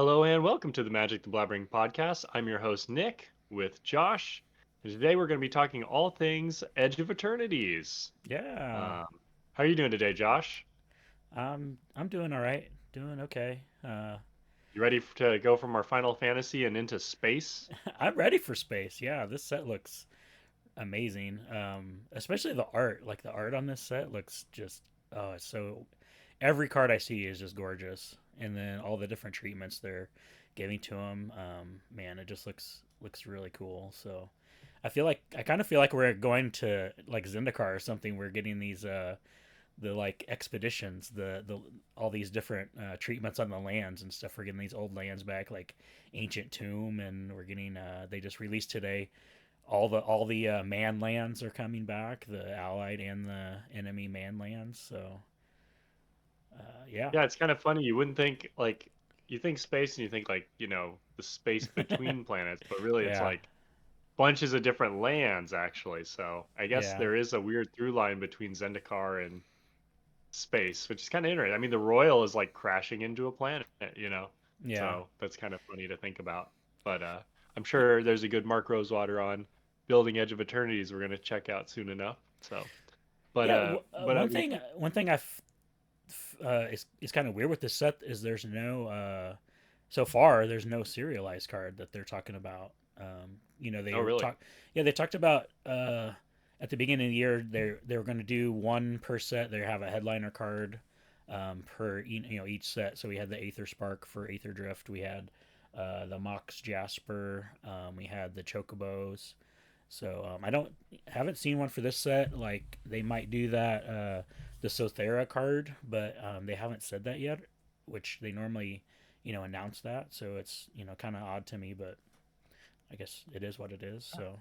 Hello and welcome to the Magic the Blabbering podcast. I'm your host Nick with Josh, and today we're going to be talking all things Edge of Eternities. Yeah, Um, how are you doing today, Josh? I'm doing all right, doing okay. You ready to go from our Final Fantasy and into space? I'm ready for space. Yeah, this set looks amazing. Especially the art. Like the art on this set looks just it's so. Every card I see is just gorgeous, and then all the different treatments they're giving to them. Man, it just looks really cool. So I kind of feel like we're going to like Zendikar or something. We're getting these the like expeditions, the all these different treatments on the lands and stuff. We're getting these old lands back, like Ancient Tomb, and we're getting. They just released today. All the man lands are coming back, the allied and the enemy man lands. So yeah, Yeah, it's kind of funny. You wouldn't think you think space and you think the space between planets, but really it's yeah, like bunches of different lands actually. So I guess yeah, there is a weird through line between Zendikar and space, which is kind of interesting. I mean, the Royal is like crashing into a planet, you know, yeah. so that's kind of funny to think about. But I'm sure there's a good Mark Rosewater on building Edge of Eternities we're gonna check out soon enough. So, Yeah, I mean, one thing is kind of weird with this set is there's no so far there's no serialized card that they're talking about. They oh were really? talk yeah they talked about at the beginning of the year they were going to do one per set. They have a headliner card per each set. So we had the Aether Spark for Aether Drift. We had the Mox Jasper. We had the Chocobos. So I don't haven't seen one for this set. Like they might do that the Sothera card, but they haven't said that yet, which they normally announce that. So it's kind of odd to me, but I guess it is what it is. So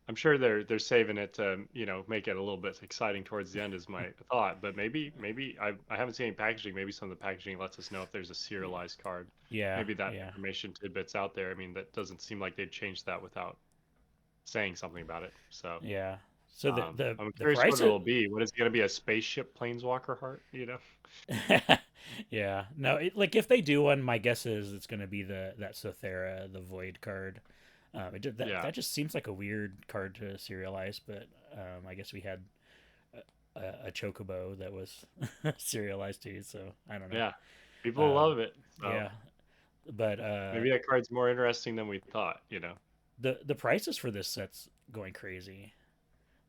I'm sure they're saving it to make it a little bit exciting towards the end is my thought. But maybe I haven't seen any packaging. Maybe some of the packaging lets us know if there's a serialized card. yeah, Maybe that yeah, information tidbits out there. I mean, that doesn't seem like they'd change that without saying something about it. So yeah. So I'm the curious what price of it'll be. What is it going to be? A spaceship planeswalker heart? You know? yeah, no, like if they do one, my guess is it's going to be that Sothera, the Void card. Yeah, That just seems like a weird card to serialize, but I guess we had a Chocobo that was serialized too, so I don't know. yeah. People Um, love it. So yeah, but maybe that card's more interesting than we thought. You know? the prices for this set's going crazy.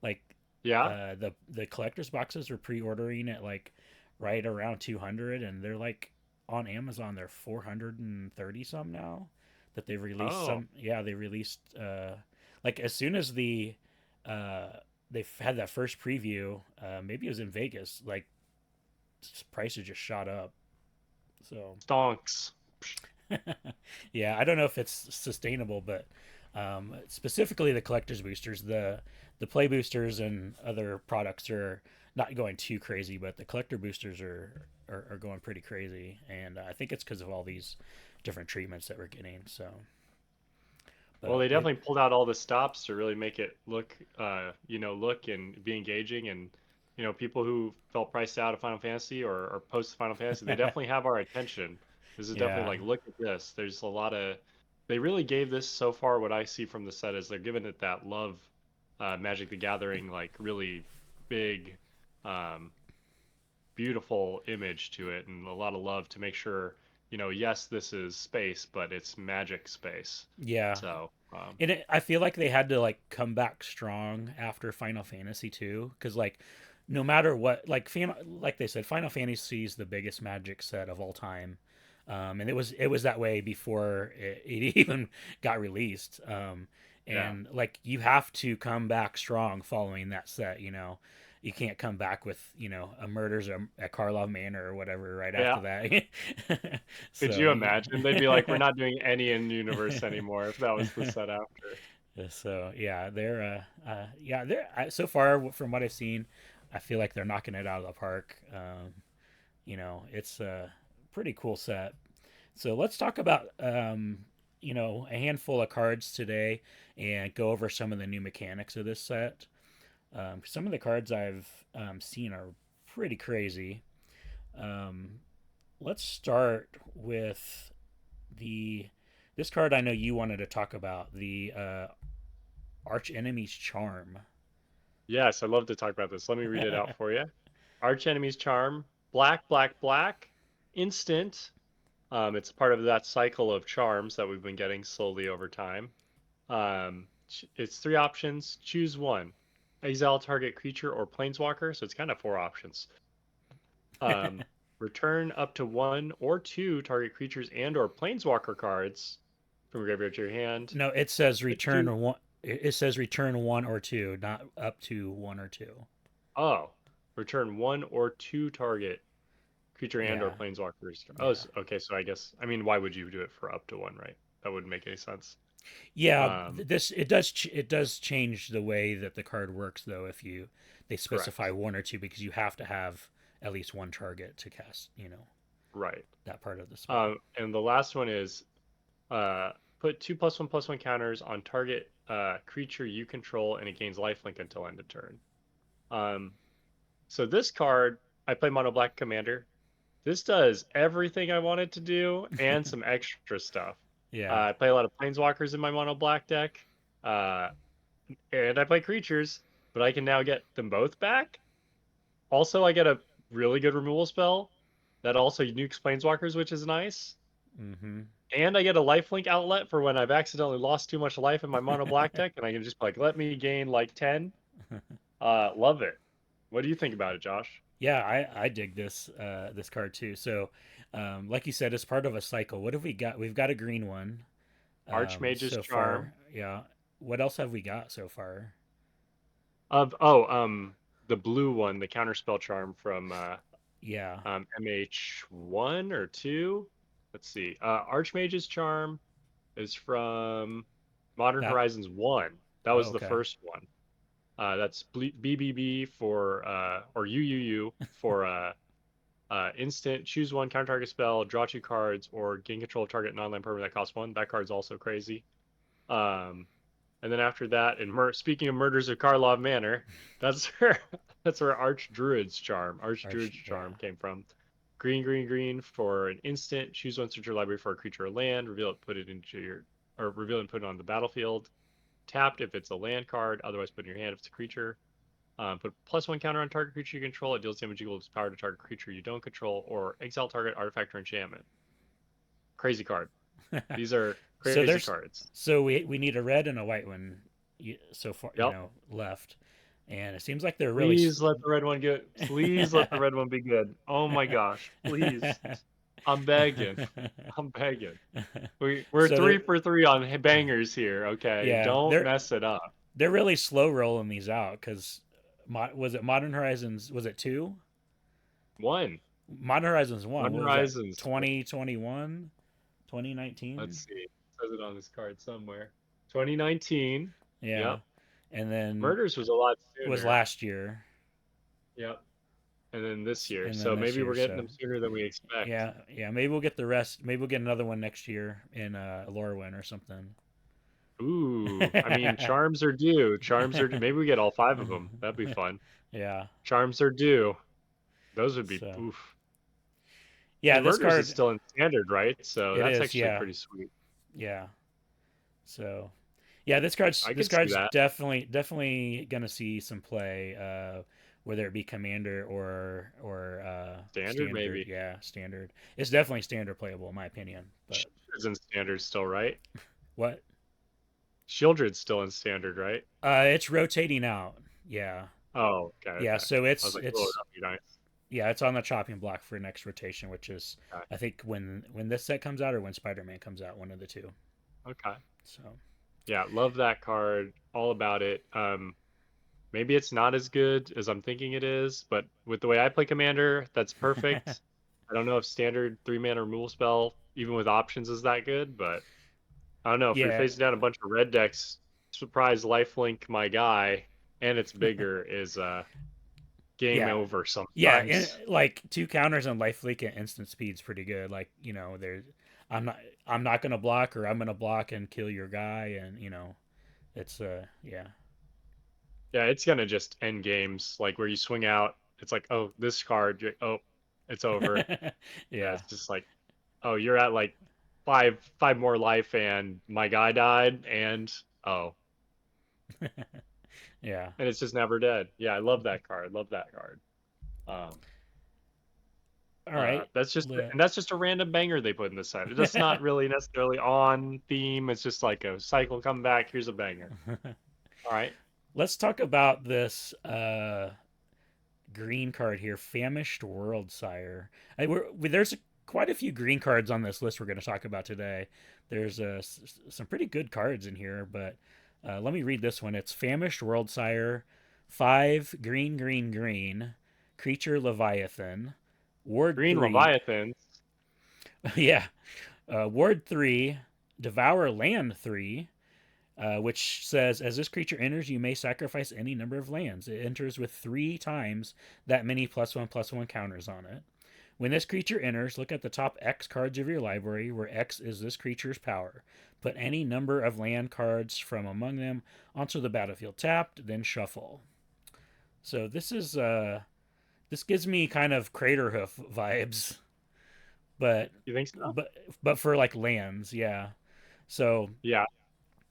Like Yeah. the collector's boxes are pre-ordering at like right around 200, and they're like on Amazon they're 430 some now that they've released Oh, some. Yeah, they released like as soon as uh they had that first preview, maybe it was in Vegas, like prices just shot up. So stonks. yeah, I don't know if it's sustainable, but specifically the collector's boosters, the play boosters and other products are not going too crazy, but the collector boosters are going pretty crazy, and I think it's because of all these different treatments that we're getting. So, Well, but they definitely pulled out all the stops to really make it look, look and be engaging. And, people who felt priced out of Final Fantasy or post Final Fantasy, they definitely have our attention. This is definitely yeah, like, look at this. There's a lot of, they really gave this so far. What I see from the set is they're giving it that love, Magic the Gathering, like really big, um, beautiful image to it, and a lot of love to make sure, yes, this is space, but it's magic space. yeah, So, and I feel like they had to like come back strong after Final Fantasy 2 because like no matter what, like they said, Final Fantasy is the biggest Magic set of all time, and it was that way before it even got released. yeah. And like you have to come back strong following that set. You can't come back with a murders at Karlov Manor or whatever right Yeah. after that. Could So you imagine? They'd be like, we're not doing any in universe anymore if that was the set after. So yeah, they're so far from what I've seen, I feel like they're knocking it out of the park. It's a pretty cool set. So let's talk about a handful of cards today and go over some of the new mechanics of this set. Some of the cards I've seen are pretty crazy. Um, let's start with the this card I know you wanted to talk about, the Arch Enemy's Charm. Yes, I'd love to talk about this. Let me read it out for you. Arch Enemy's Charm, black, black, black, instant. It's part of that cycle of charms that we've been getting slowly over time. It's three options. Choose one. Exile target creature or planeswalker. So it's kind of four options. Um, Return up to one or two target creatures and or planeswalker cards from graveyard to your hand. No, it says Put two. return one. It says return one or two, not up to one or two. Oh, return one or two target creature and or Yeah, planeswalkers. Oh, yeah, okay. So I guess I mean, why would you do it for up to one, right? That wouldn't make any sense. yeah. Um, This it does change the way that the card works though. If you they specify correct. one or two because you have to have at least one target to cast. Right. That part of the spell. And the last one is uh, put two plus one counters on target creature you control, and it gains lifelink until end of turn. Um, so this card, I play Mono Black Commander. This does everything I want it to do and some extra stuff. Yeah. I play a lot of Planeswalkers in my Mono Black deck, uh, and I play creatures, but I can now get them both back. Also, I get a really good removal spell that also nukes Planeswalkers, which is nice. Mm-hmm. And I get a lifelink outlet for when I've accidentally lost too much life in my mono black deck, and I can just like let me gain like 10. Love it. What do you think about it, Josh? Yeah, I dig this card too. So, like you said, it's part of a cycle. What have we got? We've got a green one Archmage's so far. Charm Yeah. What else have we got so far? of the blue one, the counterspell charm from Yeah. MH1 or 2. Let's see. Archmage's Charm is from Modern That. Horizons 1. That Oh, was the okay. first one. That's BBB for or UUU for instant. Choose one counter target spell, draw two cards, or gain control of target non-land permanent that costs one. That card's also crazy. Um, and then after that, and speaking of Murders of Karlov Manor, that's where that's where Arch Druid's Yeah. Charm came from. Green, green, green for an instant. Choose one search your library for a creature or land. Reveal it, put it into your or reveal and put it on the battlefield. Tapped if it's a land card, otherwise put in your hand if it's a creature. Put plus one counter on target creature you control. It deals damage equal to its power to target creature you don't control, or exile target artifact or enchantment. Crazy card. These are so crazy there's cards. so we need a red and a white one so far, Yep. left, and it seems like they're really. Please let the red one get. Please let the red one be good. Oh my gosh. Please. I'm begging. I'm begging. We're so three they're for three on bangers here. Okay, yeah don't mess it up. they're really slow rolling these out because was it Modern Horizons? Was it two? One. Modern Horizons one. One What was that? Horizons. 2021, 2019. Let's see. It says it on this card somewhere. 2019. Yeah, Yep. and then Murders was a lot was sooner. last year, Yep. And then this year. and then So this maybe year. we're getting So them sooner than we expect. yeah, yeah. Maybe we'll get the rest. Maybe we'll get another one next year in Lorwyn or something. Ooh, I mean, charms are due. Charms are due. Maybe we get all five of them. That'd be fun. Yeah. Charms are due. Those would be So oof. yeah, And this Murders is card still in standard, right? So it that's is. actually Yeah, pretty sweet. yeah. So yeah, this card's I this could see card's that. definitely gonna see some play, whether it be commander or Standard, standard. maybe. Yeah, standard. It's definitely standard playable in my opinion. But Shieldred's in standard still, right? what? Shieldred's still in standard, right? It's rotating out. Yeah, Oh, okay, yeah. okay. So I was like, oh, it's that'd be nice. yeah, it's on the chopping block for next rotation, which is Okay. I think when this set comes out or when Spider Man comes out, one of the two. Okay. So Yeah, love that card. All about it. Maybe it's not as good as I'm thinking it is, but with the way I play Commander, that's perfect. I don't know if standard three mana removal spell, even with options, is that good, but I don't know. If you're yeah, facing down a bunch of red decks, surprise lifelink my guy, and it's bigger is game yeah, over yeah. And sometimes. like two counters on life leak at instant speed's pretty good. Like there's I'm not I'm not gonna block or I'm gonna block and kill your guy, and it's yeah. Yeah, it's gonna just end games like where you swing out. It's like, oh, this card. Oh, It's over. Yeah. It's just like, oh, you're at like five more life, and my guy died, and oh, Yeah. and it's just never dead. Yeah, I love that card. Love that card. Um, All right. that's just Le- and that's just a random banger they put in the set. It's not really necessarily on theme. It's just like a cycle come back. Here's a banger. All right. Let's talk about this green card here, Famished World Sire. There's quite a few green cards on this list we're going to talk about today. There's some pretty good cards in here, but let me read this one. It's Famished World Sire, 5 green, green, green, creature Leviathan, Ward Green 3. Leviathans. Yeah, Ward 3, Devour Land 3, which says, as this creature enters, you may sacrifice any number of lands. It enters with 3 times that many +1/+1 counters on it. When this creature enters, look at the top X cards of your library, where X is this creature's power. Put any number of land cards from among them onto the battlefield tapped, then shuffle. So this gives me kind of Craterhoof vibes, but You think so? but for like lands, yeah. So Yeah.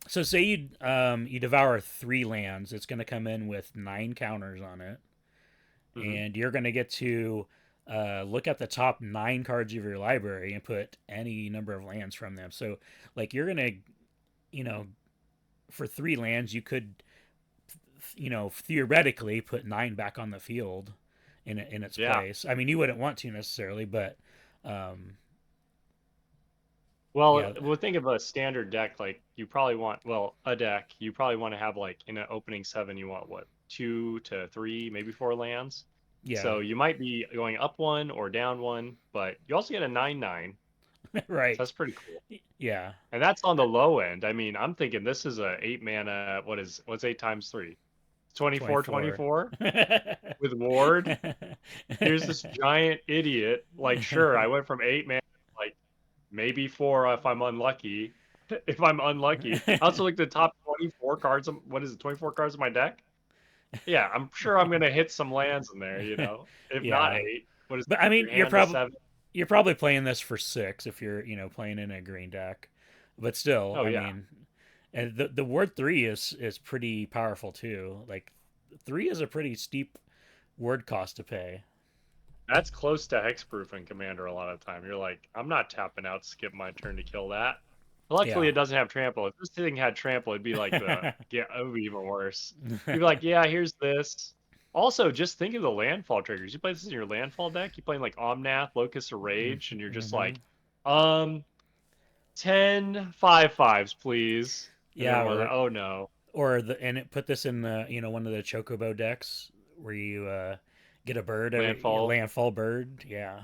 So say you devour 3 lands, it's going to come in with 9 counters on it, Hmm. and you're going to get to look at the top 9 cards of your library and put any number of lands from them. So like you're going to, you know, for 3 lands you could, theoretically put 9 back on the field in its Yeah. place. I mean, you wouldn't want to necessarily, but um, Well, yeah, we'll think of a standard deck. Like you probably want, well, a deck. You probably want to have like in an opening 7, you want what, 2 to 3, maybe 4 lands. yeah, So you might be going up one or down one, but you also get a 9/9. So right, that's pretty cool. yeah, And that's on the low end. I mean, I'm thinking this is a 8 mana. What's 8 times 3? 24, 24. 24 with Ward. Here's this giant idiot. Like, sure, I went from 8 mana to like maybe 4 if I'm unlucky. If I'm unlucky. I also looked at the top 24 cards. What is it, 24 cards in my deck? Yeah, I'm sure I'm gonna hit some lands in there, If not Yeah, 8, what is but I mean, your hand is 7? you're probably playing this for 6 if you're playing in a green deck, but still, Oh I yeah. mean, and the word 3 is pretty powerful too. Like 3 is a pretty steep word cost to pay. That's close to hexproof in Commander a lot of the time. You're like, I'm not tapping out, skip my turn to kill that. Luckily, Yeah. it doesn't have trample. If this thing had trample, it'd be like it would be even worse. You'd be like, yeah, here's this. Also, just think of the landfall triggers. You play this in your landfall deck. You play like Omnath, Locust of Rage, and you're just Mm-hmm. like, um, 10 5/5s, please. And Yeah, everyone's like, oh no, put this in the one of the chocobo decks where you get a bird every landfall. landfall bird. Yeah.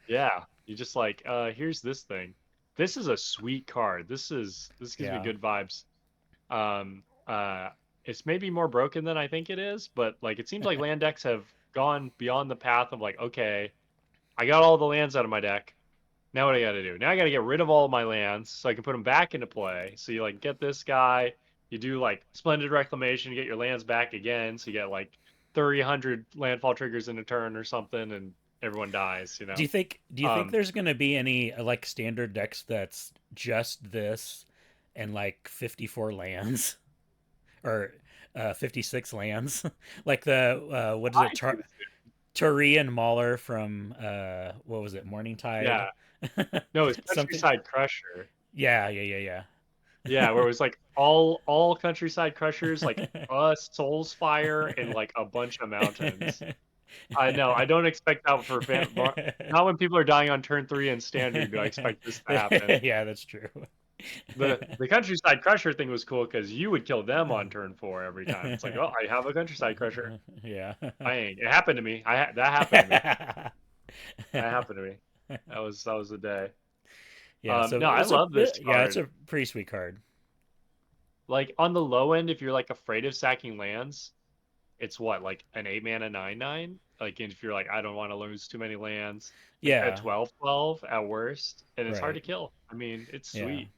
Yeah, you just like, here's this thing. This is a sweet card. This gives me Yeah. good vibes. Um, uh, it's maybe more broken than I think it is, but like it seems like land decks have gone beyond the path of like, okay, I got all the lands out of my deck. Now what I got to do? Now I got to get rid of all of my lands so I can put them back into play. So you like get this guy, you do like Splendid Reclamation, you get your lands back again, so you get like 300 landfall triggers in a turn or something, and everyone dies. Do you think Um, there's going to be any like standard decks that's just this and like 54 lands or 56 lands? Like the what is I it? think Turian Mauler from what was it? Morningtide. yeah. No, it's Something. Countryside Crusher. Yeah, yeah, Yeah, where it was like all Countryside Crushers, like yeah, us, Soulsfire, and like a bunch of mountains. I know. I don't expect that for not when people are dying on turn 3 in standard do I expect this to happen. Yeah, that's true. The Countryside Crusher thing was cool because you would kill them on turn 4 every time. It's like, oh, I have a Countryside Crusher. Yeah. I ain't. It happened to me. That happened to me. That happened to me. That was the day. Yeah, so No, I love this yeah, it's card. a pretty sweet card. Like on the low end, if you're like afraid of sacking lands, it's what, like an 8 mana 9/9? Like if you're like, I don't want to lose too many lands, like a Yeah, 12/12 at worst, and it's hard right. to kill. I mean, it's Yeah. sweet.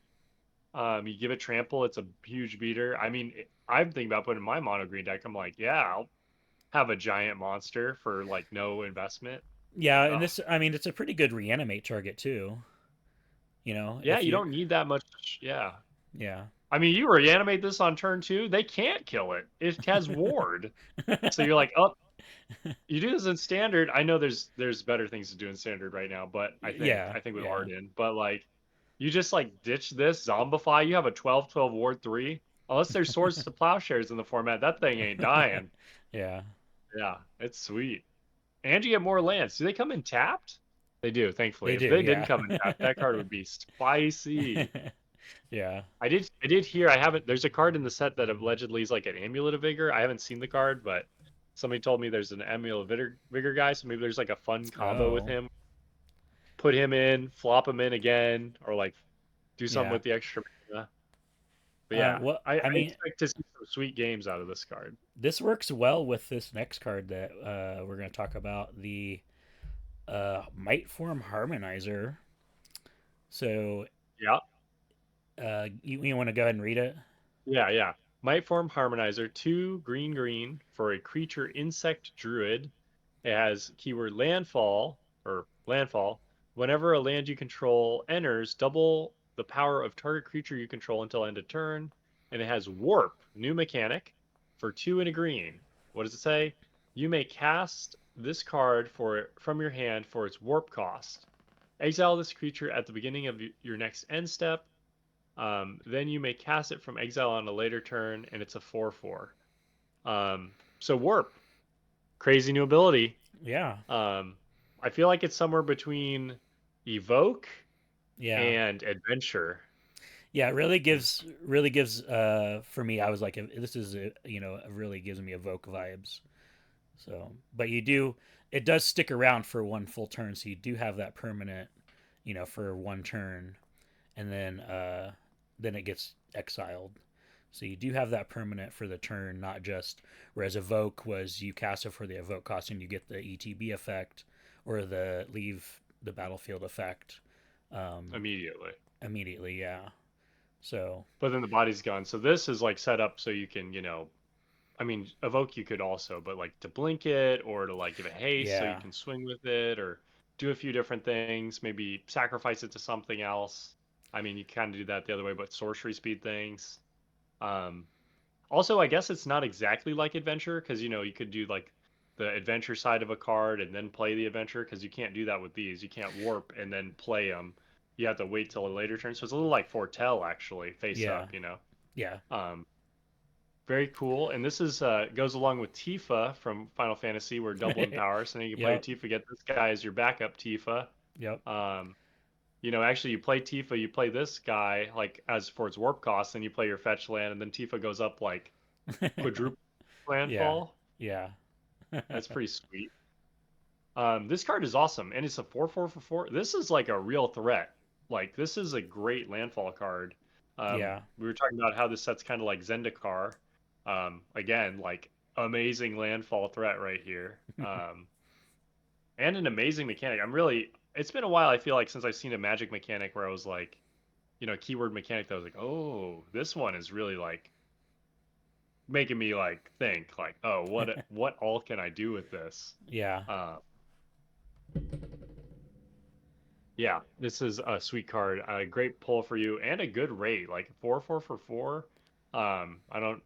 You give it trample, it's a huge beater. I mean, I'm thinking about putting my mono green deck. I'm like, yeah, I'll have a giant monster for like no investment. Yeah, and Oh, this, I mean, it's a pretty good reanimate target too. yeah, If you you're, don't need that much. Yeah. yeah. I mean, you reanimate this on turn two, they can't kill it. It has ward. So you're like, oh, you do this in standard. I know there's better things to do in standard right now, but I think Yeah, I think with yeah, Arden, but like you just like ditch this zombify. You have a 12/12 ward 3. Unless there's swords to plowshares in the format, that thing ain't dying. yeah. Yeah, it's sweet. And you get more lands. Do they come in tapped? They do, thankfully. They If do, they didn't yeah. come in tapped, that card would be spicy. Yeah. I did hear I haven't there's a card in the set that allegedly is like an amulet of vigor. I haven't seen the card, but somebody told me there's an amulet of vigor guy, so maybe there's like a fun combo with Oh, him. Put him in, flop him in again, or like do something yeah. with the extra mana. But yeah, Well, I I mean, expect to see some sweet games out of this card. this works well with this next card that we're going to talk about, the Might Form Harmonizer. So, Yeah. you want to go ahead and read it? Yeah, yeah. Might form Harmonizer, 2 green green for a creature insect druid. It has keyword landfall or landfall. Whenever a land you control enters, double the power of target creature you control until end of turn. And it has warp, new mechanic, for 2 and a green. What does it say? You may cast this card from your hand for its warp cost. Exile this creature at the beginning of your next end step. Then you may cast it from exile on a later turn, and it's a 4/4. So warp, crazy new ability. Yeah. Um, I feel like it's somewhere between evoke Yeah. and adventure. Yeah, it Is really gives for me I was like this is it really gives me evoke vibes. So, but you do it does stick around for one full turn, so you do have that permanent, for one turn, and then it gets exiled. So you do have that permanent for the turn, not just whereas evoke was you cast it for the evoke cost and you get the ETB effect or the leave the battlefield effect um, immediately, immediately. Yeah. So but then the body's gone. So this is like set up so you can, I mean, evoke you could also, but like to blink it or to like give it haste so you yeah, can swing with it or do a few different things, maybe sacrifice it to something else. I mean, you kind of do that the other way, but sorcery speed things. Um, Also, I guess it's not exactly like adventure because you could do like the adventure side of a card and then play the adventure because you can't do that with these. You can't warp and then play them. You have to wait till a later turn. So it's a little like foretell actually, face yeah, up. yeah, Um, Very cool. And this is goes along with Tifa from Final Fantasy. We're doubling power, so then you can play yep, Tifa, get this guy as your backup Tifa. yep, Um, actually, you play Tifa, you play this guy like as for its warp cost, then you play your fetch land, and then Tifa goes up like quadruple yeah, landfall. yeah, That's pretty sweet. This card is awesome, and it's a 4/4 for 4. This is like a real threat. Like this is a great landfall card. yeah, We were talking about how this set's kind of like Zendikar. Again, like amazing landfall threat right here. And an amazing mechanic. It's been a while. I feel like since I've seen a Magic mechanic where I was like, keyword mechanic that was like, oh, this one is really like making me like think like, oh, what all can I do with this? yeah, Uh, yeah, this is a sweet card, a great pull for you, and a good rate, like 4/4 for 4. I don't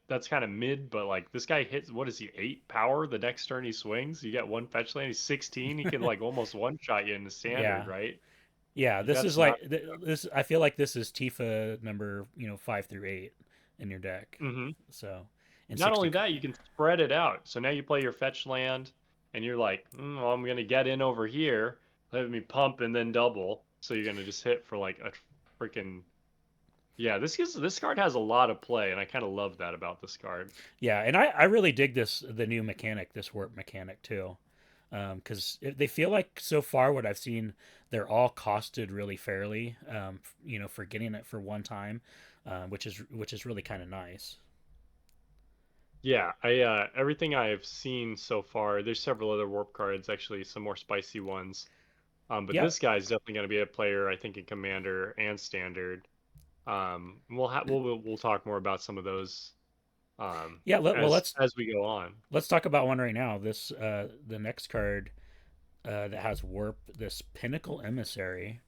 that's kind of mid, but like this guy hits what is he 8 power the next turn he swings. You get one fetch land, he's 16. He can like almost one shot you in the standard, yeah, right? yeah. This is That's like not. this. I feel like this is Tifa number 5 through 8 in your deck. Hmm. So, in Not 60. only that, you can spread it out. So now you play your fetch land, and you're like, well, I'm gonna get in over here. Let me pump and then double. So you're gonna just hit for like a freaking yeah. This card has a lot of play, and I kind of love that about this card. Yeah, and I really dig the new mechanic, this warp mechanic too, because they feel like so far what I've seen, they're all costed really fairly, for getting it for one time, which is really kind of nice. Yeah, I everything I've seen so far. There's several other warp cards, actually, some more spicy ones. But Yeah, this guy's definitely going to be a player, I think, in Commander and Standard. We'll talk more about some of those yeah. as we go on. Let's talk about one right now. The next card. that has warp. This Pinnacle Emissary,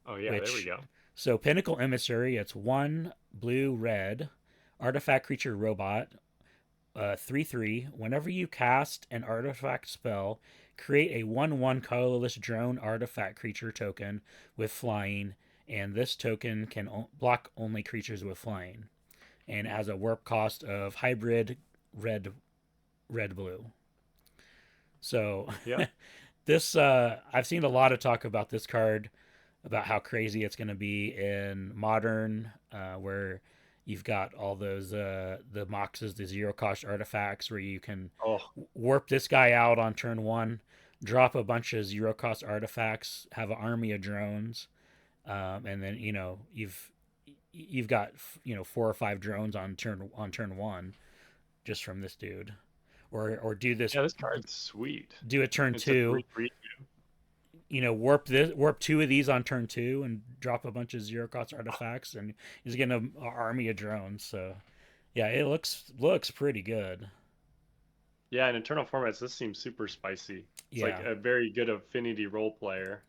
Oh yeah, there we which go. so Pinnacle Emissary, it's one blue red artifact creature robot 3/3. Whenever you cast an artifact spell, create a 1/1 colorless drone artifact creature token with flying, and this token can block only creatures with flying. And it has a warp cost of hybrid red, red, blue. So Yeah. this, I've seen a lot of talk about this card, about how crazy it's going to be in modern, where you've got all those the moxes, the zero cost artifacts, where you can Oh warp this guy out on turn one, drop a bunch of zero cost artifacts, have an army of drones, and then you've got 4 or 5 drones on turn one just from this dude, or do this, yeah, this card's sweet. do a turn It's a two, 3/3. warp 2 of these on turn two and drop a bunch of zero cost artifacts, and he's getting an army of drones. So yeah, it looks pretty good. Yeah, in internal formats, this seems super spicy. It's like Yeah, a very good affinity role player.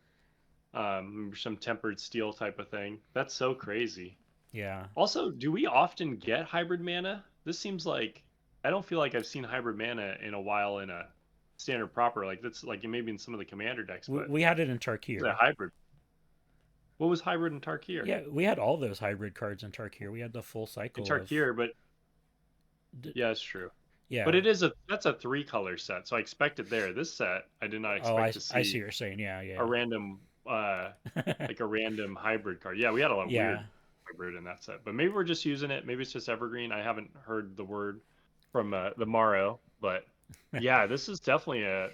Some tempered steel type of thing. That's so crazy. yeah. Also, do we often get hybrid mana? This seems like I don't feel like I've seen hybrid mana in a while in a standard proper. Like that's like maybe in some of the commander decks, but We had it in is a Tarkir. hybrid. What was hybrid in Tarkir? Yeah, we had all those hybrid cards in Tarkir. We had the full In cycle of. Tarkir, but yeah, it's true. But Yeah. it is a that's a three color set, so I expect it there. This set, I did not Oh, expect to I see see what you're saying. Yeah, a yeah. random like a random hybrid card. Yeah, we had a lot of Yeah. weird hybrid in that set, but maybe we're just using it. Maybe it's just evergreen. I haven't heard the word from the Morrow, but yeah, this is definitely a.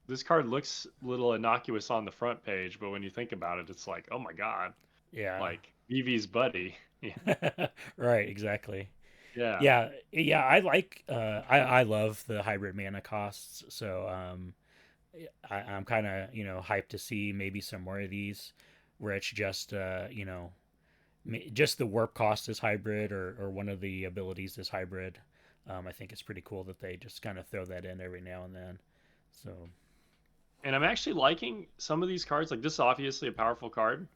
This card looks a little innocuous on the front page, but when you think about it, it's like, oh my god, Yeah. like Vivi's buddy. Yeah, Right, exactly. yeah, Yeah, yeah, I love the hybrid mana costs, so I'm kind of, hyped to see maybe some more of these where it's just just the warp cost is hybrid, or one of the abilities is hybrid. I think it's pretty cool that they just kind of throw that in every now and then. So, and I'm actually liking some of these cards. Like this is obviously a powerful card,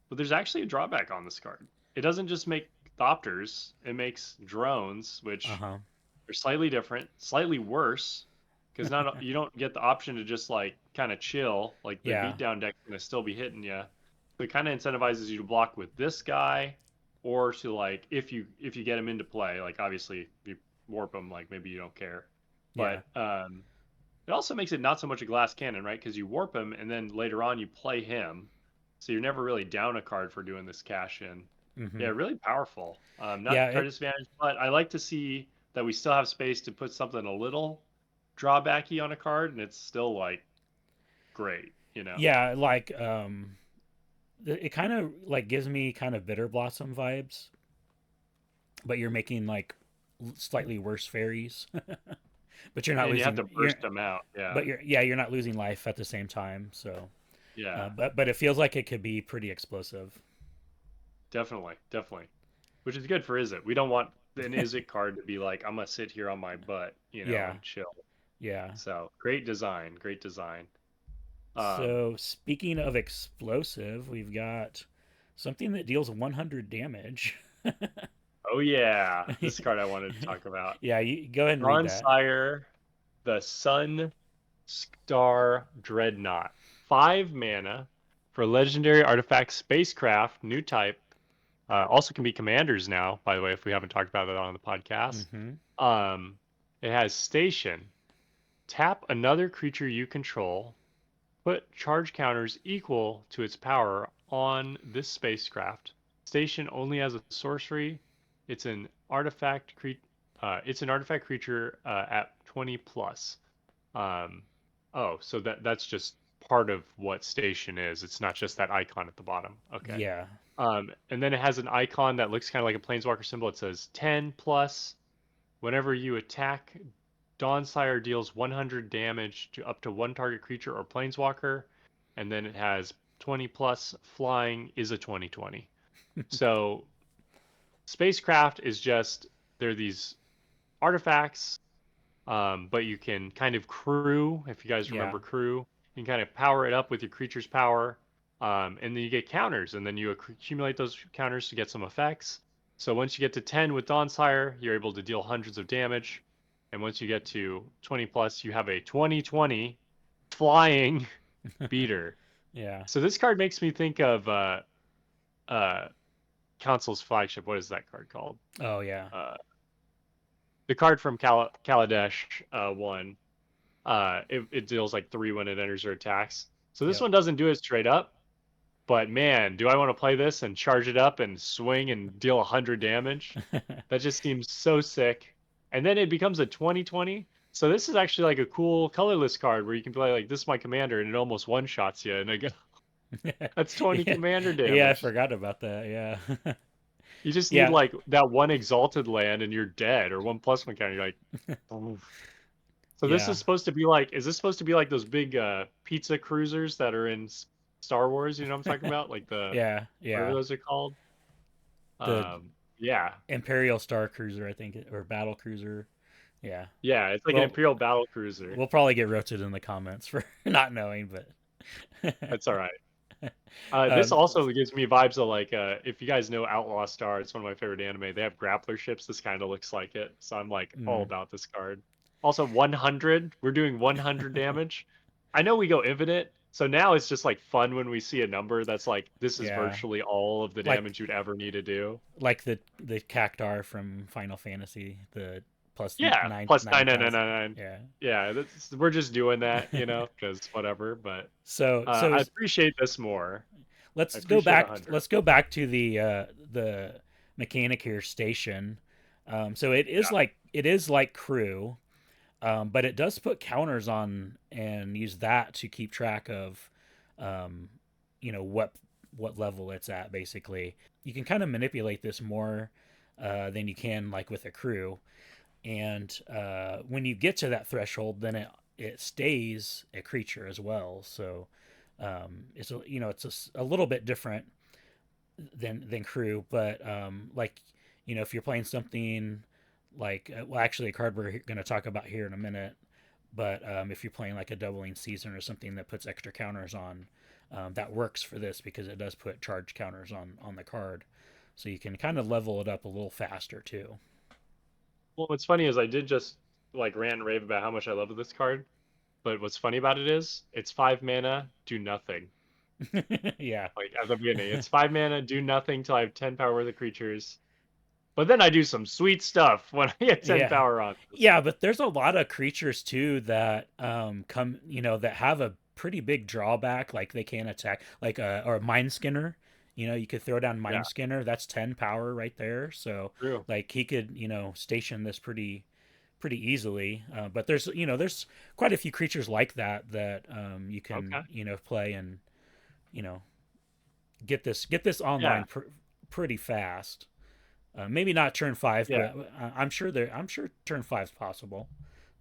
but there's actually a drawback on this card. It doesn't just make Thopters; it makes drones, which uh-huh. are slightly different, slightly worse, because not you don't get the option to just like kind of chill. Like the Yeah. beatdown deck's gonna still be hitting you. So it kind of incentivizes you to block with this guy, or to like if you get him into play. Like obviously if you warp him, like maybe you don't care, Yeah. but it also makes it not so much a glass cannon, right? Because you warp him and then later on you play him, so you're never really down a card for doing this cash in. Yeah, Mhm. really powerful. Yeah, Not card disadvantage, but I like to see that we still have space to put something a little drawbacky on a card, and it's still like great, you know? yeah, like it kind of like gives me kind of Bitter Blossom vibes, but you're making like slightly worse fairies. But you're not And you have losing to burst them out. Yeah, you're not losing life at the same time. So, yeah, but it feels like it could be pretty explosive. definitely, definitely. Which is good for Izzet. We don't want an Izzet card to be like, I'm gonna sit here on my butt, Yeah, and chill. yeah. So great design, great design. Um, So speaking of explosive, we've got something that deals 100 damage. oh yeah, this card I wanted to talk about. Yeah, you go ahead and read that. Bronzesire, the Sun Star Dreadnought. 5 mana for legendary artifact spacecraft, new type. Also can be commanders now, by the way, if we haven't talked about that on the podcast. Mm-hmm. Um, it has station. Tap another creature you control. Put charge counters equal to its power on this spacecraft. Station only has a sorcery. It's an artifact creature at 20 plus. Um, oh, so that's just part of what station is. It's not just that icon at the bottom. Okay. Yeah. And then it has an icon that looks kind of like a planeswalker symbol. It says 10 plus. Whenever you attack, Dawnsire deals 100 damage to up to one target creature or planeswalker. And then it has 20 plus. Flying is a 20/20. So spacecraft is just they're these artifacts, but you can kind of crew, if you guys Yeah. remember crew, You can kind of power it up with your creature's power, and then you get counters, and then you accumulate those counters to get some effects. So once you get to 10 with Dawnspire, you're able to deal hundreds of damage. And once you get to 20 plus, you have a 20/20 flying beater. Yeah. So this card makes me think of uh, console's flagship. What is that card called? Oh yeah. Uh, the card from Kaladesh 1. It deals like 3 when it enters or attacks. So this Yep. one doesn't do it straight up, but man, do I want to play this and charge it up and swing and deal 100 damage? That just seems so sick. And then it becomes a 20/20. So this is actually like a cool colorless card where you can play like this is my commander and it almost one shots you and I go, that's 20 Yeah. commander Yeah, I damage. forgot about that. Yeah. You just need Yeah. like that one exalted land and you're dead, or 1+1 counter. You're like, oof. So this Yeah. is supposed to be like, is this supposed to be like those big pizza cruisers that are in Star Wars? You know what I'm talking about? Like the Yeah. whatever Yeah. those are called. The Yeah, Imperial Star Cruiser, I think, or Battle Cruiser. Yeah. yeah, it's like an Well, Imperial battle cruiser. we'll probably get roasted in the comments for not knowing, but That's all right. This um, also gives me vibes of like, if you guys know Outlaw Star, it's one of my favorite anime. They have grappler ships. This kind of looks like it. So I'm like all mm, about this card. Also 100. We're doing 100 damage. I know we go infinite. So now it's just like fun when we see a number that's like, this is yeah, virtually all of the like damage you'd ever need to do. the Cactar from Final Fantasy, the plus Yeah, nine plus nine nine nine nine thousand. nine nine. Yeah. Yeah, we're just doing that, because whatever. But So I appreciate this more. I let's go appreciate back. 100. Let's go back to the mechanic here station. So Yeah. it is like crew, but it does put counters on and use that to keep track of, um, what level it's at. Basically, you can kind of manipulate this more than you can like with a crew. And when you get to that threshold, then it stays a creature as well. So it's a little bit different than crew, but like if you're playing something like well, actually a card we're going to talk about here in a minute, but if you're playing like a doubling season or something that puts extra counters on, that works for this because it does put charge counters on the card, so you can kind of level it up a little faster too. Well, what's funny is I did just like rant and rave about how much I love this card, but what's funny about it is it's 5 mana, do nothing. Yeah. Like at the beginning, it's 5 mana, do nothing till I have 10 power worth of creatures. But then I do some sweet stuff when I get 10 Yeah. power on this. Yeah, but there's a lot of creatures too that come, that have a pretty big drawback, like they can't attack, like or a Mind Skinner. You could throw down Yeah, Mind Skinner, that's 10 power right there. So true. like he could, station this pretty easily. But there's quite a few creatures like that you can, Okay. play and, you know, get this Yeah, online pretty fast. Maybe not turn 5, yeah. but I'm sure turn 5's possible.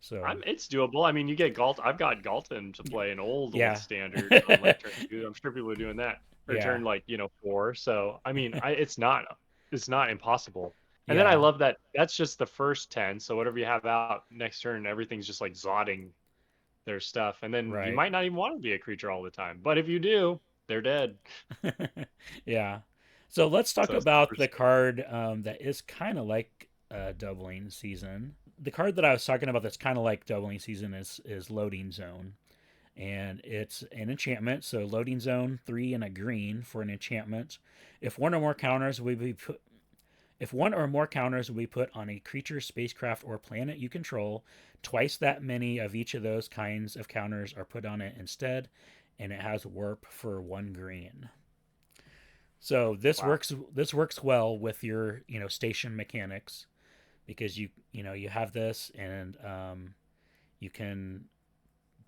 So It's doable. I mean, you get Galt. I've got Galton to play an old yeah, standard on like turn 2. I'm sure people are doing that. Or yeah, turn like, 4. So I mean, it's not impossible. And then I yeah, love that that's just the first 10. So whatever you have out next turn, everything's just like zodding their stuff. And then you right. might not even want to be a creature all the time. But if you do, they're dead. Yeah. So let's talk So it's about super the sick. card that is kind of like doubling season. The card that I was talking about that's kind of like doubling season is Loading Zone, and it's an enchantment. So Loading Zone 3 and a green for an enchantment. If one or more counters will be put If one or more counters will be put on a creature, spacecraft, or planet you control, twice that many of each of those kinds of counters are put on it instead, and it has warp for 1 green. So Wow. this works well with your station mechanics because you have this and you can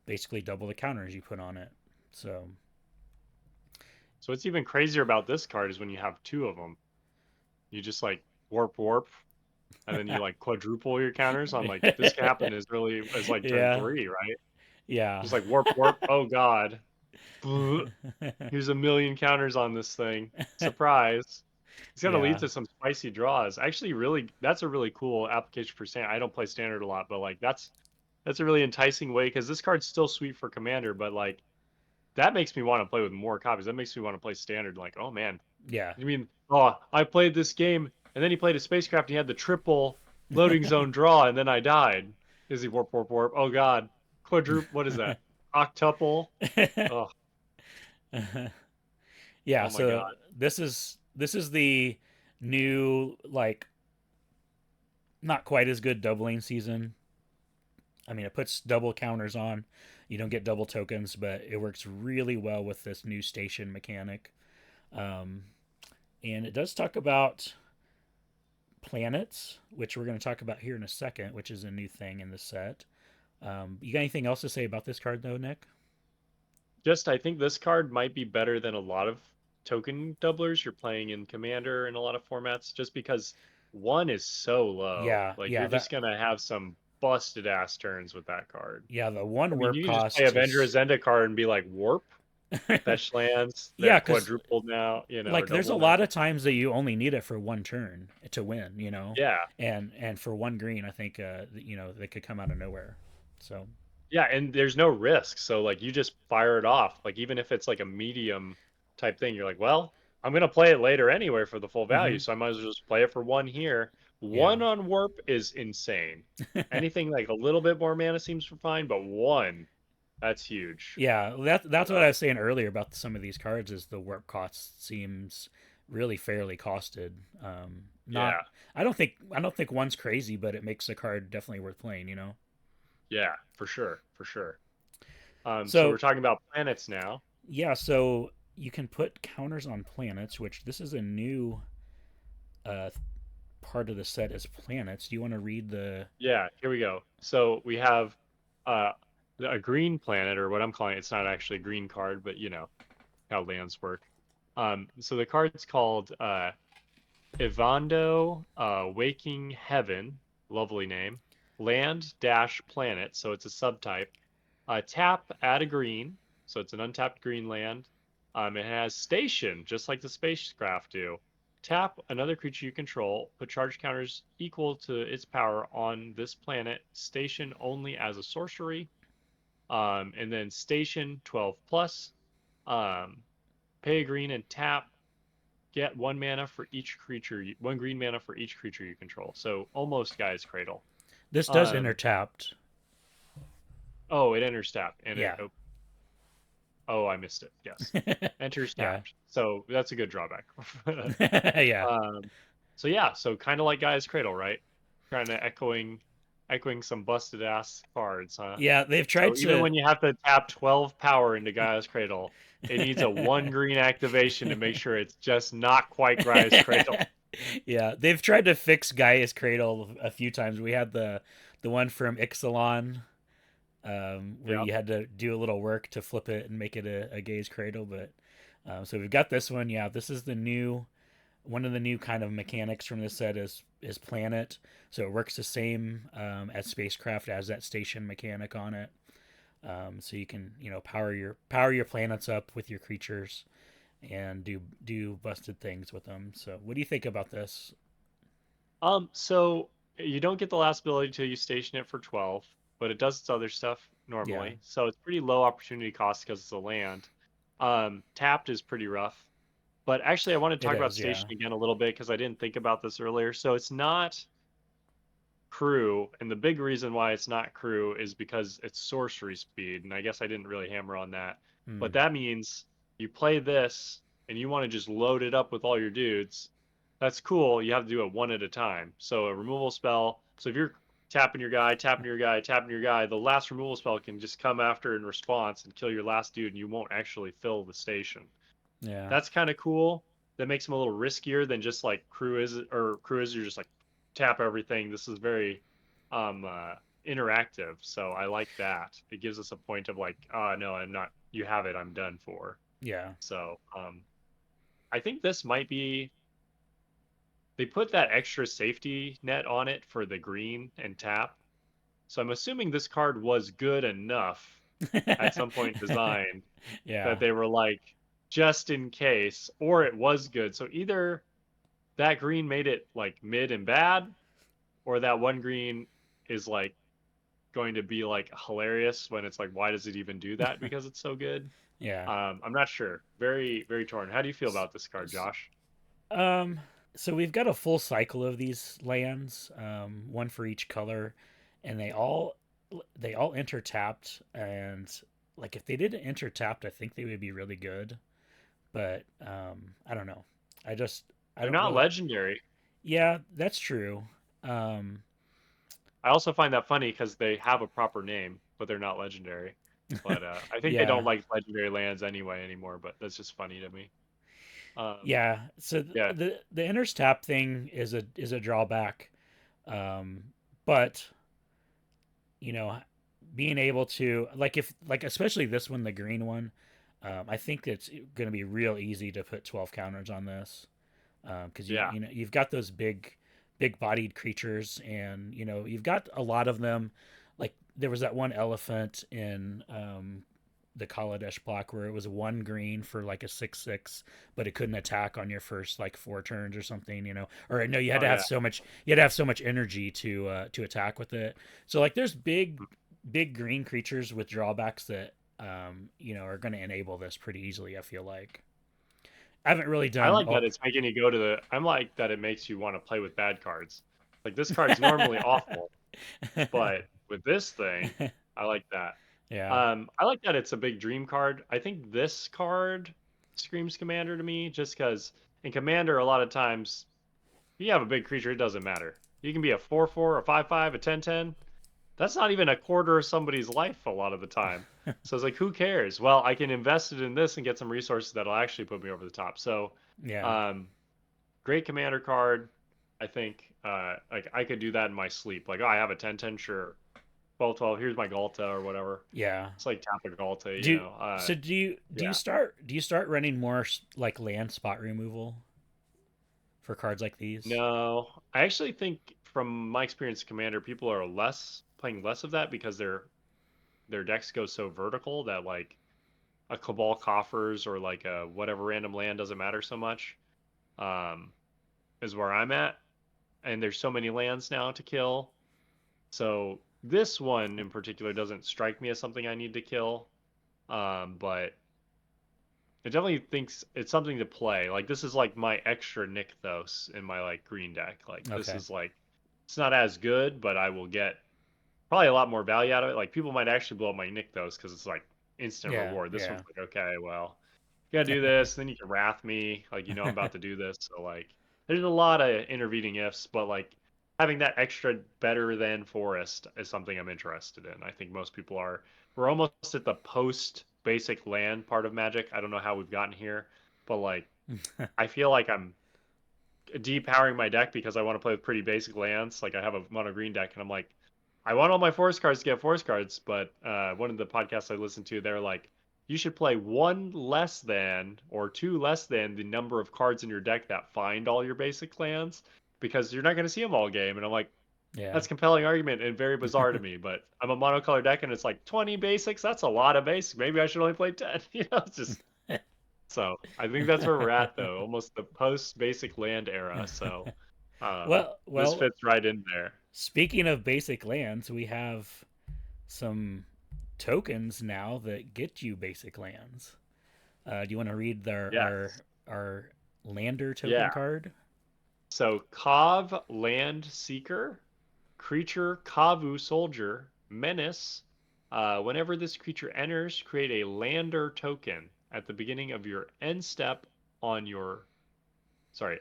basically double the counters you put on it. So So what's even crazier about this card is when you have two of them. You just like warp, and then you like quadruple your counters on like this can happen as like turn yeah, 3, right? yeah, Just like warp. Oh God. Here's a million counters on this thing. Surprise. It's gonna lead yeah, to some spicy draws. Actually, really, that's a really cool application for standard. I don't play standard a lot, but like that's a really enticing way because this card's still sweet for commander, but like that makes me want to play with more copies. That makes me want to play standard. Like, oh man, Yeah. you mean, oh, I played this game, and then he played a spacecraft, and he had the triple loading zone draw, and then I died. Is he warp, warp, warp? Oh God, quadruple. What is that? Octuple. Oh, Yeah, oh my so God. this is the new, like, not quite as good doubling season. I mean, it puts double counters on. You don't get double tokens, but it works really well with this new station mechanic. Um, and it does talk about planets, which we're going to talk about here in a second, which is a new thing in the set. You got anything else to say about this card, though, Nick? Just I think this card might be better than a lot of token doublers you're playing in Commander in a lot of formats, just because one is so low. Yeah, Like yeah, you're that, just gonna have some busted ass turns with that card. yeah. The I one mean, warp you can just play cost Avenger is, Azenda card and be like warp, fetch lands, yeah, they're because quadrupled now, or like there's a double now. lot of times that you only need it for one turn to win, Yeah, and for one green, I think they could come out of nowhere. So yeah, and there's no risk. So like you just fire it off. Like even if it's like a medium type thing, you're like, well, I'm gonna play it later anyway for the full value, hmm so I might as well just play it for one here. yeah, One on warp is insane. Anything like a little bit more mana seems fine, but one, that's huge. yeah. That's what Uh, I was saying earlier about some of these cards is the warp cost seems really fairly costed. Not yeah, I don't think one's crazy, but it makes the card definitely worth playing. yeah, for sure, for sure. So we're So talking about planets now. yeah, so you can put counters on planets, which this is a new uh, part of the set as planets. Do you want to read the? Yeah, here we go. So we have uh a green planet, or what I'm calling it. It's not actually a green card, but you know how lands work. So the card's called Ivando Waking Heaven, lovely name. Land dash planet, so it's a subtype. Tap, add a green, so it's an untapped green land. It has station, just like the spacecraft do. Tap another creature you control, put charge counters equal to its power on this planet, station only as a sorcery. And then station 12 plus. Um, Pay a green and tap. Get one mana for each creature, one green mana for each creature you control. So almost Guy's Cradle. This does enter Um, tapped. oh, it enters tapped, and it Yeah, oh, I missed it. Yes, enters yeah, tapped. So that's a good drawback. yeah, um, so yeah, so kind of like Guy's Cradle, right? Kind of echoing some busted ass cards, huh? yeah. They've So tried even to. when you have to tap 12 power into Gaia's Cradle, it needs a one green activation to make sure it's just not quite Gaia's Cradle. Yeah, they've tried to fix Gaia's Cradle a few times. We had the one from Ixalan, where Yep. you had to do a little work to flip it and make it a Gaia's Cradle. But so we've got this one. Yeah, this is the new one of the new kind of mechanics from this set is planet. So it works the same as spacecraft as that station mechanic on it. So you can power your planets up with your creatures and do busted things with them. So what do you think about this? So you don't get the last ability till you station it for 12, but it does its other stuff Yeah, normally. So it's pretty low opportunity cost because it's a land. Tapped is pretty rough. But actually, I want to it talk about is. Yeah, station again a little bit because I didn't think about this earlier. So it's not crew, and the big reason why it's not crew is because it's sorcery speed, and I guess I didn't really hammer on that. mm, But that means you play this and you want to just load it up with all your dudes. That's cool. You have to do it one at a time. So a removal spell. So if you're tapping your guy, tapping your guy, tapping your guy, the last removal spell can just come after in response and kill your last dude, and you won't actually fill the station. yeah, That's kind of cool. That makes them a little riskier than just like crew is, or crew is you're just like tap everything. This is very um uh interactive. So I like that. It gives us a point of like, oh no, I'm not, you have it, I'm done for. yeah. So I think this might be, they put that extra safety net on it for the green and tap. So I'm assuming this card was good enough at some point in design that Yeah, they were like, just in case, or it was good. So either that green made it like mid and bad, or that one green is like going to be like hilarious when it's like, why does it even do that? Because it's so good. Yeah. I'm not sure. Very, very torn. How do you feel S- about this card, s- Josh? Um, so we've got a full cycle of these lands, one for each color, and they all enter tapped. And like if they didn't enter tapped, I think they would be really good. But I don't know. I just I They're don't not really. legendary. Yeah, that's true. Um, I also find that funny because they have a proper name, but they're not legendary. But I think they don't yeah, like legendary lands anyway anymore. But that's just funny to me. Um, yeah. So yeah, the enters tap thing is a drawback. Um, but you know, being able to like if like especially this one, the green one, I think it's going to be real easy to put 12 counters on this because yeah, you've got those big bodied creatures, and you've got a lot of them. Like there was that one elephant in the Kaladesh block where it was one green for like a 6/6, but it couldn't attack on your first like 4 turns or something, or no, you had oh to have yeah. so much energy to attack with it. So like there's big green creatures with drawbacks that are going to enable this pretty easily. I feel like I haven't really I done. like Oh, that it's making you go to the. I'm like that it makes you want to play with bad cards. Like this card's normally awful, but with this thing, I like that. yeah, I like that it's a big dream card. I think this card screams Commander to me, just because in Commander a lot of times you have a big creature, it doesn't matter. You can be a 4/4, a 5/5, a 10/10. That's not even a quarter of somebody's life a lot of the time. So it's like, who cares? Well, I can invest it in this and get some resources that'll actually put me over the top. So, yeah, um, great commander card. I think like I could do that in my sleep. Like, oh, I have a 10/10, sure. 12/12, here's my Galta or whatever. yeah. It's like tap a Galta, you Do know. so? Do you Yeah. start running more like land spot removal for cards like these? No, I actually think from my experience, commander people are less playing less of that because their decks go so vertical that like a Cabal Coffers or like a whatever random land doesn't matter so much. Um, is where I'm at, and there's so many lands now to kill. So this one in particular doesn't strike me as something I need to kill. But it definitely thinks it's something to play. Like this is like my extra Nykthos in my like green deck. Like this Okay. is like it's not as good, but I will get probably a lot more value out of it. Like people might actually blow up my Nykthos because it's like instant Yeah, reward. This yeah, one's like okay, well you gotta do this, then you can wrath me, like you know I'm about to do this. So like there's a lot of intervening ifs, but like having that extra better than forest is something I'm interested in. I think most people are. We're almost at the post basic land part of Magic. I don't know how we've gotten here, but like I feel like I'm depowering my deck because I want to play with pretty basic lands. Like I have a mono green deck, and I'm like, I want all my forest cards to get forest cards. But one of the podcasts I listened to, they're like, you should play one less than or two less than the number of cards in your deck that find all your basic lands because you're not going to see them all game. And I'm like, yeah. that's a compelling argument and very bizarre to me. But I'm a monocolor deck, and it's like 20 basics. That's a lot of basics. Maybe I should only play 10. It's just so I think that's where we're at, though, almost the post basic land era. So well, this well. fits right in there. Speaking of basic lands, we have some tokens now that get you basic lands. Do you want to read Yes. our lander token Yeah. card? So Kav Land Seeker, creature Kavu Soldier, Menace. Whenever this creature enters, create a lander token at the beginning of your end step on your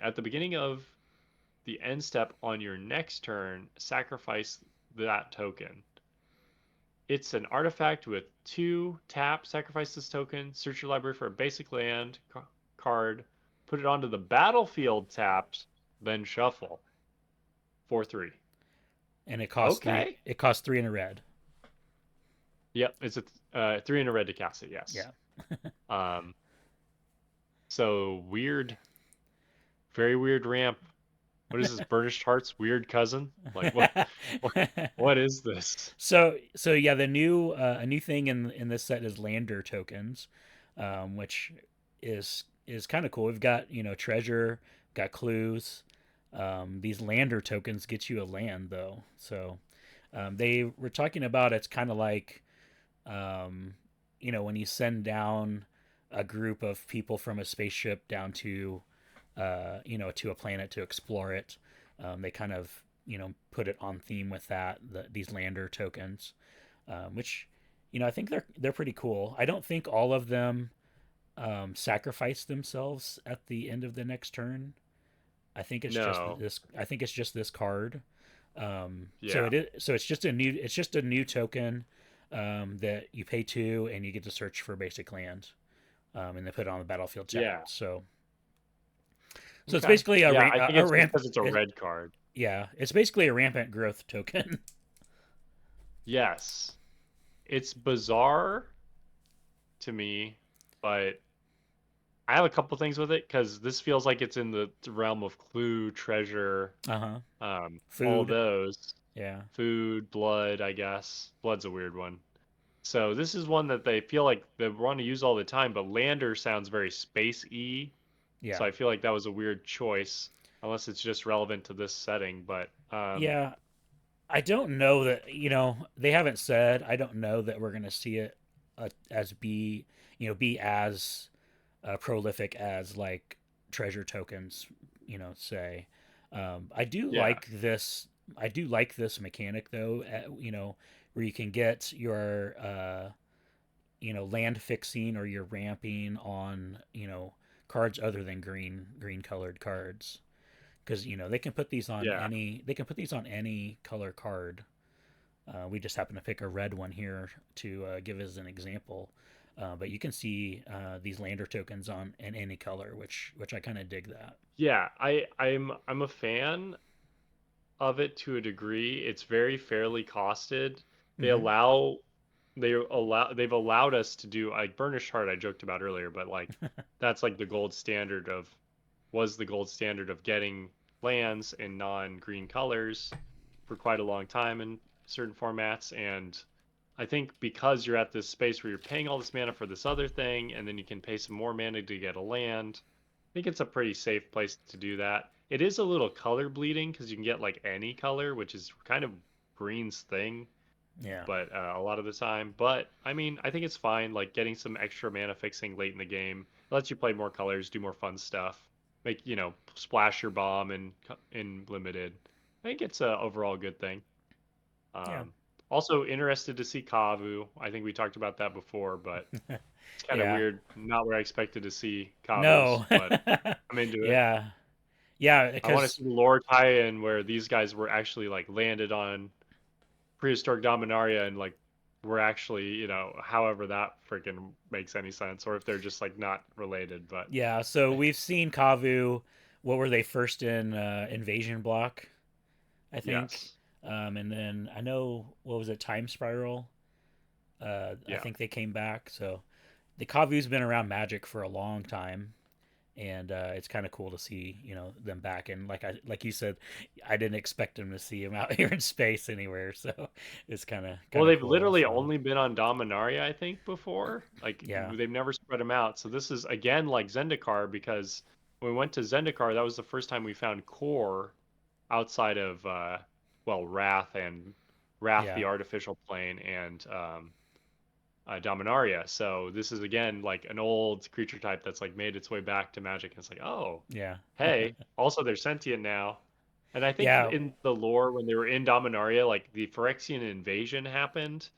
at the beginning of the end step on your next turn, sacrifice that token. It's an artifact with 2 tap. Sacrifice this token. Search your library for a basic land card. Put it onto the battlefield tapped. Then shuffle. 4/3. And it costs three. Okay. It costs three in a red. Yep. It's a 3 in a red to cast it. Yes. Yeah. Um. So weird. Very weird ramp. What is this? Burnished Hearts weird cousin? Like what? What, what is this? So yeah, the new a new thing in this set is lander tokens, which is kind of cool. We've got treasure, got clues. These lander tokens get you a land though, so they were talking about it's kind of like um, when you send down a group of people from a spaceship down to to a planet to explore it, they kind of put it on theme with these lander tokens, which I think they're pretty cool. I don't think all of them sacrifice themselves at the end of the next turn. I think it's just No. this. I think it's just this card. So Yeah. it is. So it's just a new. It's just a new token that you pay two, and you get to search for basic land, and they put it on the battlefield Yeah. tapped. So it's Okay. basically Yeah, I think a it's just ramp. because it's a red card. Yeah, it's basically a rampant growth token. Yes. It's bizarre to me, but I have a couple things with it because this feels like it's in the realm of clue, treasure, Uh huh. all Food. those. Yeah. Food, blood, I guess. Blood's a weird one. So this is one that they feel like they want to use all the time, but Lander sounds very space-y. Yeah. So I feel like that was a weird choice, unless it's just relevant to this setting. But Yeah. I don't know that they haven't said. I don't know that we're gonna see it as be as prolific as like treasure tokens. Say. I do yeah, like this. I do like this mechanic though. Where you can get your land fixing or your ramping on cards other than green colored cards, because yeah, they can put these on any color card. We just happen to pick a red one here to give as an example. But you can see these lander tokens on in any color, which I kind of dig that. yeah. I'm a fan of it to a degree. It's very fairly costed. They Mm-hmm. allow they've allowed us to do like burnished heart I joked about earlier, but like that's like the gold standard of was the gold standard of getting lands in non-green colors for quite a long time in certain formats. And I think because you're at this space where you're paying all this mana for this other thing, and then you can pay some more mana to get a land, I think it's a pretty safe place to do that. It is a little color bleeding because you can get like any color, which is kind of Green's thing, Yeah. but a lot of the time. But I mean, I think it's fine. Like getting some extra mana fixing late in the game it lets you play more colors, do more fun stuff, make splash your bomb in limited. I think it's a overall good thing. Yeah. Um, Also interested to see Kavu. I think we talked about that before, but it's kind of Yeah. weird. Not where I expected to see Kavus, No. but I'm into it. Yeah. Yeah. I want to Because see the lore tie-in where these guys were actually like landed on prehistoric Dominaria and like were actually, however that freaking makes any sense, or if they're just like not related. But yeah. So we've seen Kavu. What were they first in Invasion Block? I think. yes, And then I know what was it, Time Spiral. I yeah, think they came back. So the Kavu's been around Magic for a long time, and it's kind of cool to see them back. And like you said, I didn't expect them to see him out here in space anywhere. So it's kind of well, kind of they've cool. literally So only been on Dominaria, I think, before. Like yeah, they've never spread them out. So this is again like Zendikar because when we went to Zendikar, that was the first time we found core outside of Wrath, yeah, the artificial plane, and Dominaria. So this is again like an old creature type that's like made its way back to Magic, and it's like, oh, yeah, hey, also they're sentient now. And I think yeah. in the lore, when they were in Dominaria, like the Phyrexian invasion happened,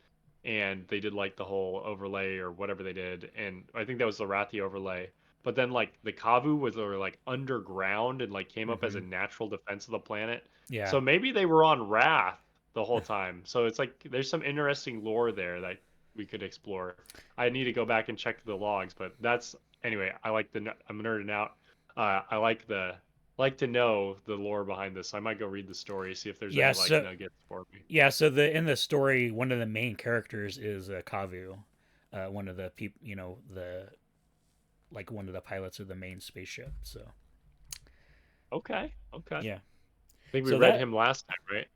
and they did like the whole overlay or whatever they did, and I think that was the Wrathy overlay. But then like the Kavu was were like underground and like came up as a Hmm. natural defense of the planet. Yeah. So maybe they were on Wrath the whole time. So it's like there's some interesting lore there that we could explore. I need to go back and check the logs, but that's anyway. I'm nerding out. I like to know the lore behind this. So I might go read the story, see if there's Yeah. any like So nuggets for me. yeah. So the in the story, one of the main characters is Kavu, one of the people. The like one of the pilots of the main spaceship. So Okay, okay. I yeah. think we So read that him last time, right?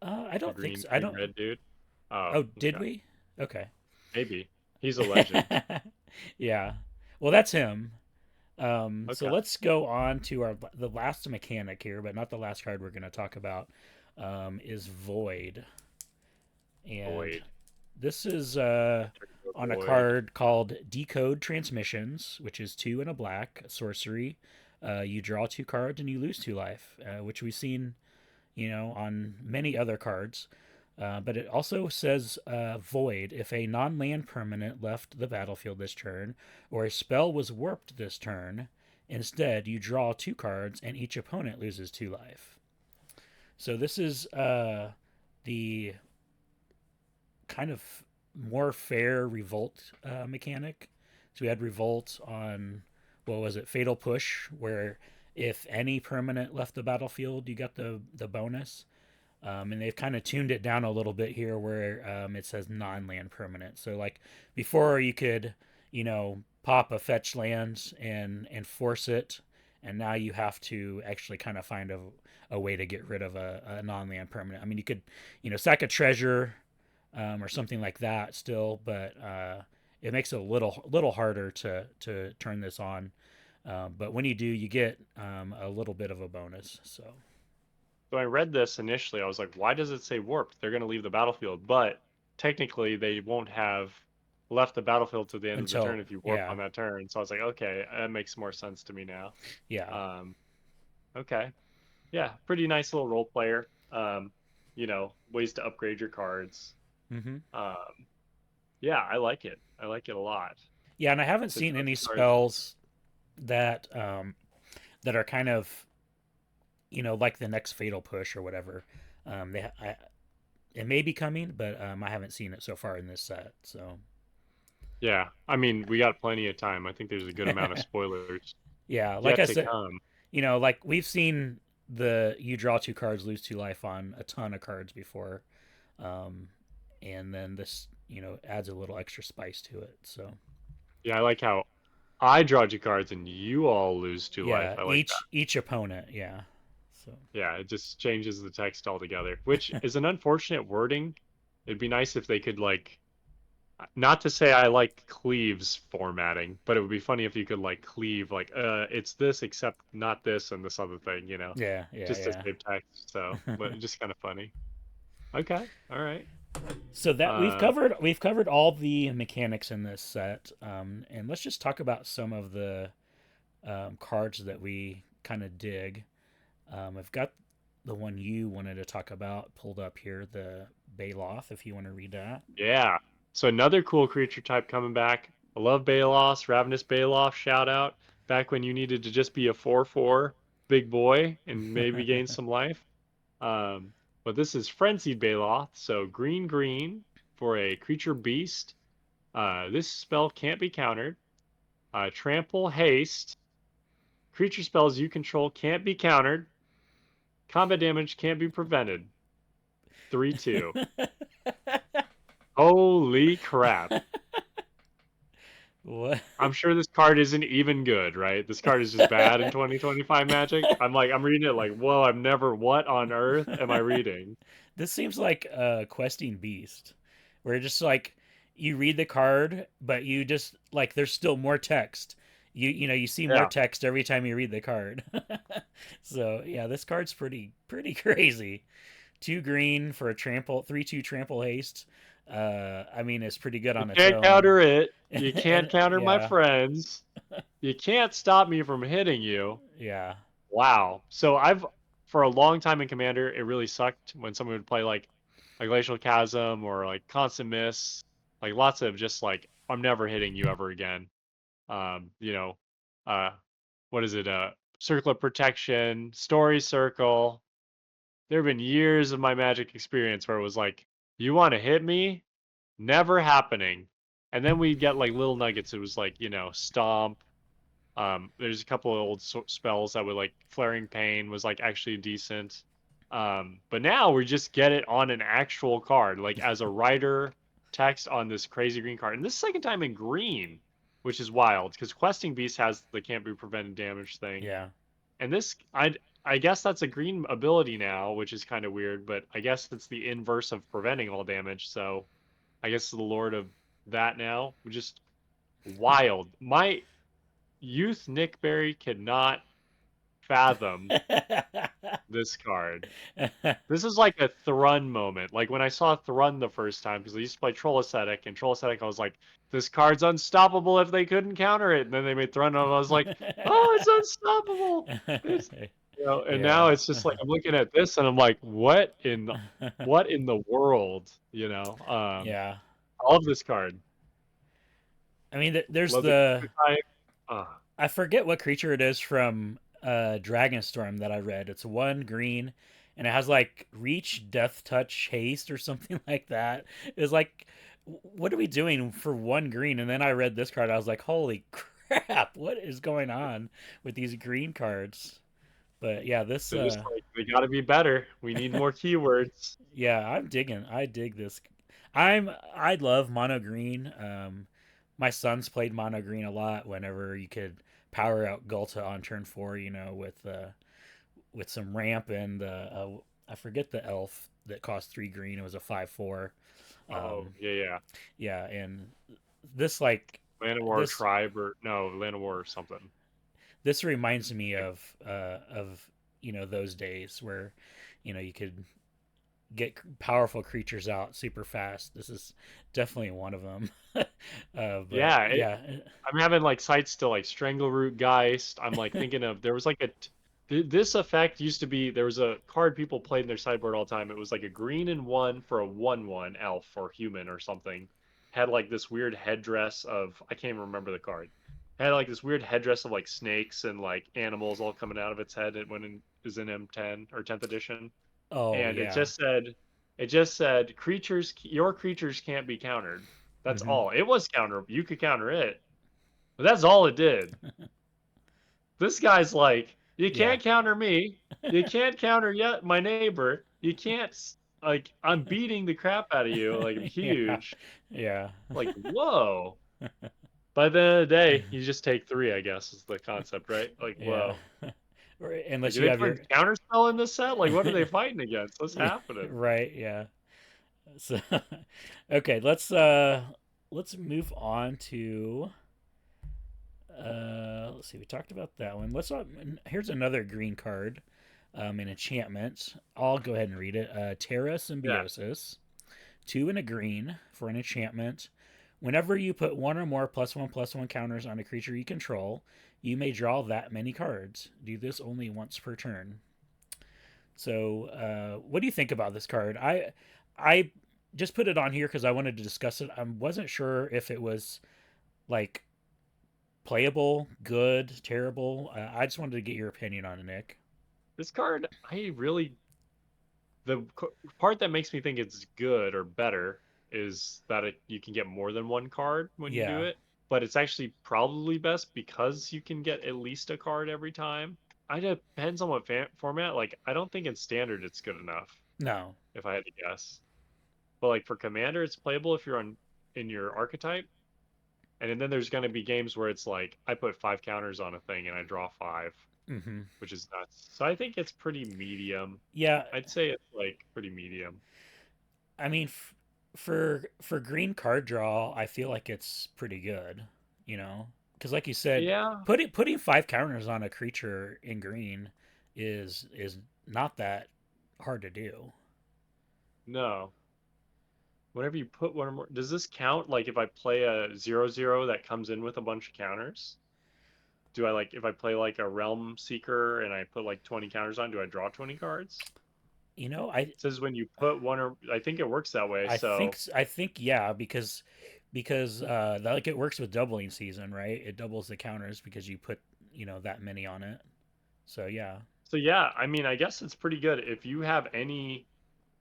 I The don't think green so. I green don't. red dude. Oh, Oh, did okay. we? Okay. Maybe. He's a legend. Yeah. Well, that's him. So Okay. let's go on to the last mechanic here, but not the last card we're going to talk about. Is Void, and Void. this is on a boy. card called Decode Transmissions, which is 2 and a black sorcery. You draw 2 cards and you lose 2 life, which we've seen, on many other cards. But it also says Void. If a non land permanent left the battlefield this turn, or a spell was warped this turn, instead you draw 2 cards and each opponent loses 2 life. So this is the kind of more fair revolt mechanic. So we had revolt on, what was it, Fatal Push, where if any permanent left the battlefield, you got the bonus. And they've kind of tuned it down a little bit here, where it says non-land permanent. So like before, you could, pop a fetch land and force it, and now you have to actually kind of find a way to get rid of a non-land permanent. I mean, you could, sack a treasure or something like that still, but it makes it a little harder to turn this on. But when you do, you get a little bit of a bonus. So So I read this initially. I was like, why does it say warped? They're going to leave the battlefield, but technically they won't have left the battlefield to the end of the turn until if you warp yeah, on that turn. So I was like, okay, that makes more sense to me now. yeah, Um, okay. Yeah, pretty nice little role player. Ways to upgrade your cards. hmm Um, yeah, I like it. I like it a lot. yeah. And I haven't To seen draw any two cards. spells that that are kind of like the next fatal push or whatever. It may be coming, but I haven't seen it so far in this set. So Yeah, I mean, we got plenty of time. I think there's a good amount of spoilers yeah, like yet I to said, come. like we've seen the you draw 2 cards, lose 2 life on a ton of cards before, um, and then this adds a little extra spice to it. So Yeah, I like how I draw two cards and you all lose two life. yeah, I like that. each opponent, yeah. So Yeah, it just changes the text altogether, which is an unfortunate wording. It'd be nice if they could like, not to say I like Cleave's formatting, but it would be funny if you could like Cleave like, it's this except not this and this other thing, yeah, yeah, just to yeah. save text. So, but just kind of funny. Okay, all right. So that Uh, we've covered all the mechanics in this set, and let's just talk about some of the cards that we kind of dig. I've got the one you wanted to talk about pulled up here, the Baloth, if you want to read that. Yeah. So another cool creature type coming back. I love Balos, Ravenous Baloff, shout out. Back when you needed to just be a 4/4 big boy and maybe gain some life. Um, but this is Frenzied Baloth, so green green for a creature beast. This spell can't be countered. Trample haste. Creature spells you control can't be countered. Combat damage can't be prevented. 3/2. Holy crap. What? I'm sure this card isn't even good, right? This card is just bad in 2025 Magic. I'm reading it like, whoa, what on earth am I reading? This seems like a questing beast, where just like you read the card, but you just like there's still more text. You see more Yeah. text every time you read the card. So yeah, this card's pretty crazy. 2 green for a trample, 3/2 trample haste. I mean, it's pretty good You on its can't own. counter it. You can't And counter my yeah, friends. You can't stop me from hitting you. yeah, Wow. For a long time in Commander, it really sucked when someone would play like a Glacial Chasm or like Constant Miss, like lots of just like, I'm never hitting you ever again. Um, you know, uh, what is it? Circle of Protection, Story Circle. There have been years of my Magic experience where it was like, you want to hit me? Never happening. And then we'd get like little nuggets. It was like, Stomp. There's a couple of old spells that would like Flaring Pain was like actually decent. But now we just get it on an actual card, like as a writer text on this crazy green card. And this second time in green, which is wild because Questing Beast has the can't be prevented damage thing. yeah. And I guess that's a green ability now, which is kind of weird, but I guess it's the inverse of preventing all damage. So I guess the Lord of that now, just wild. My youth Nick Berry could not fathom this card. This is like a Thrun moment. Like when I saw Thrun the first time, because I used to play Troll Ascetic, and Troll Ascetic, I was like, this card's unstoppable if they couldn't counter it. And then they made Thrun, and I was like, oh, it's unstoppable. It's and now Yeah. it's just like I'm looking at this and I'm like, what in the world? Yeah. I love this card. I mean, there's Love the the type. Uh, I forget what creature it is from Dragonstorm that I read. It's one green, and it has like reach, death touch, haste, or something like that. It's like, what are we doing for one green? And then I read this card. I was like, holy crap! What is going on with these green cards? But yeah, this they're just like they got to be better. We need more keywords. yeah, I'm digging. I dig this. I love mono green. My sons played mono green a lot whenever you could power out Gulta on turn 4. With some ramp and I forget the elf that cost 3 green. It was a 5/4. Oh Um, yeah, yeah. yeah, and this like Land of War this Tribe or no Land of War or something. this reminds me Like, of those days where you could get powerful creatures out super fast. This is definitely one of them. But yeah, yeah, I'm having like sights to like Strangleroot Geist. I'm like thinking of there was like this effect used to be there was a card people played in their sideboard all the time. It was like a green and one for a 1/1 elf or human or something. Had like this weird headdress of I can't even remember the card. Had like this weird headdress of like snakes and like animals all coming out of its head. It was in M10 or 10th edition, oh and yeah, it just said creatures your creatures can't be countered. That's hmm all. It was counter. You could counter it, but that's all it did. This guy's like, you yeah, can't counter me. You can't counter yet my neighbor. You can't like I'm beating the crap out of you. Like I'm yeah, huge. yeah, Like whoa. By the end of the day, you just take three. I guess is the concept, right? Like yeah. whoa. Like Unless are you they have putting your counterspell in this set? Like what are they fighting against? What's happening? right, yeah. So okay, let's move on to let's see. We talked about that one. Here's another green card, an enchantment. I'll go ahead and read it. Terra Yeah. Symbiosis, 2 and a green for an enchantment. Whenever you put one or more +1/+1 counters on a creature you control, you may draw that many cards. Do this only once per turn. So, what do you think about this card? I just put it on here because I wanted to discuss it. I wasn't sure if it was like playable, good, terrible. I just wanted to get your opinion on it, Nick. This card, I really part that makes me think it's good or better is that you can get more than one card when you do Yeah. it, but it's actually probably best because you can get at least a card every time. I depends on what format. Like I don't think in standard it's good enough No. if I had to guess. But like for commander, it's playable if you're on in your archetype. And then there's going to be games where it's like I put 5 counters on a thing and I draw 5, Mm-hmm. which is nuts. So I think it's pretty medium. Yeah. I'd say it's like pretty medium. I mean, for green card draw, I feel like it's pretty good. Because like you said, Yeah, putting 5 counters on a creature in green is not that hard to do. no. Whenever you put one or more, does this count? Like if I play a 0/0 that comes in with a bunch of counters, do I like if I play like a Realm Seeker and I put like 20 counters on, do I draw 20 cards? I It says when you put one or I think it works that way. So I think yeah, because like it works with doubling season, right? It doubles the counters because you put that many on it. So yeah, yeah, I mean, I guess it's pretty good if you have any.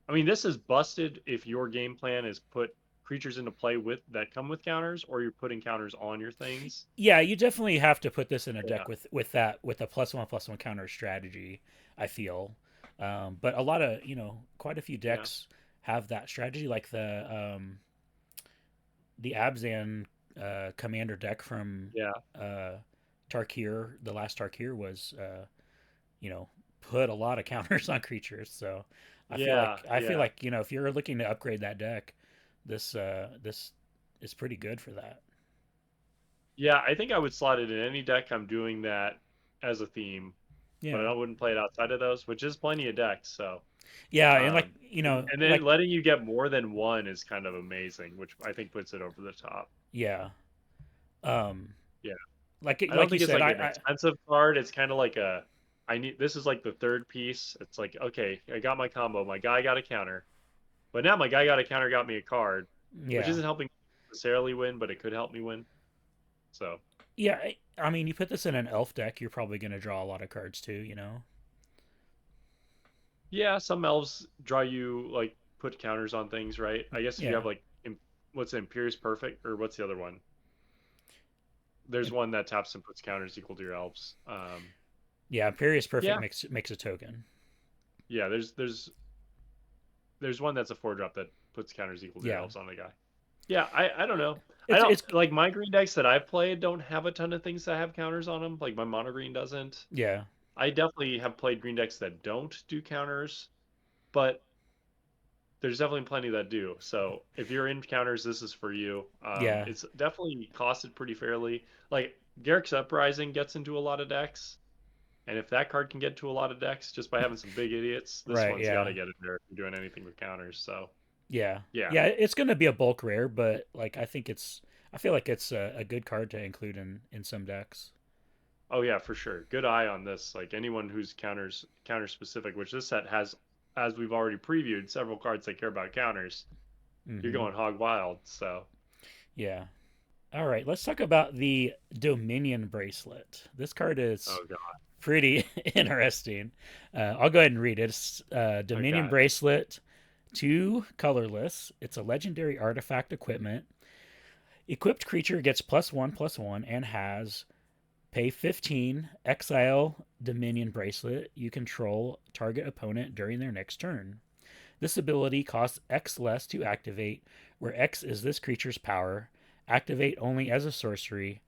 I mean, this is busted if your game plan is put creatures into play with that come with counters, or you're putting counters on your things. yeah, you definitely have to put this in a Yeah, deck with a +1/+1 counter strategy. I feel, but a lot of quite a few yeah, decks have that strategy, like the Abzan commander deck from yeah, uh, Tarkir. The last Tarkir was you know put a lot of counters on creatures. So yeah, I feel yeah. like if you're looking to upgrade that deck, this is pretty good for that. Yeah, I think I would slot it in any deck I'm doing that as a theme. but Yeah. I wouldn't play it outside of those, which is plenty of decks. So, Yeah, and like, um, and then like letting you get more than one is kind of amazing, which I think puts it over the top. yeah. Um Yeah, I don't like you think it's said, like an expensive card. It's kind of like a I need this is like the third piece. It's like okay, I got my combo. My guy got a counter, but now my guy got a counter got me a card, which yeah. isn't helping necessarily win, but it could help me win. So Yeah, I mean, you put this in an elf deck, you're probably going to draw a lot of cards too, you know. yeah, some elves draw you like put counters on things, right? I guess if you Yeah. have like what's Imperious Perfect or what's the other one? There's one that taps and puts counters equal to your elves. Yeah, Imperious Perfect Yeah, makes a token. yeah. There's one that's a 4 drop that puts counters equal to your Yeah. elves on a guy. Yeah, I don't know. I It's don't it's like my green decks that I've played don't have a ton of things that have counters on them. Like my mono green doesn't. yeah. I definitely have played green decks that don't do counters, but there's definitely plenty that do. So if you're in counters, this is for you. Yeah. It's definitely costed pretty fairly. Like Garrick's Uprising gets into a lot of decks, and if that card can get to a lot of decks just by having some big idiots, this Right, one's got yeah. to get in there if you're doing anything with counters. So Yeah. yeah, Yeah, it's going to be a bulk rare, but like I feel like it's a good card to include in some decks. oh yeah, for sure. Good eye on this. Like anyone who's counter specific, which this set has, as we've already previewed, several cards that care about counters. You're Mhm. going hog wild. So Yeah. All right, let's talk about the Dominion bracelet. This card is oh god, pretty interesting. I'll go ahead and read it. It's Dominion okay. bracelet, two colorless. It's a legendary artifact equipment. Equipped creature gets +1/+1 and has pay 15, exile Dominion bracelet. You control target opponent during their next turn. This ability costs X less to activate, where X is this creature's power. Activate only as a sorcery,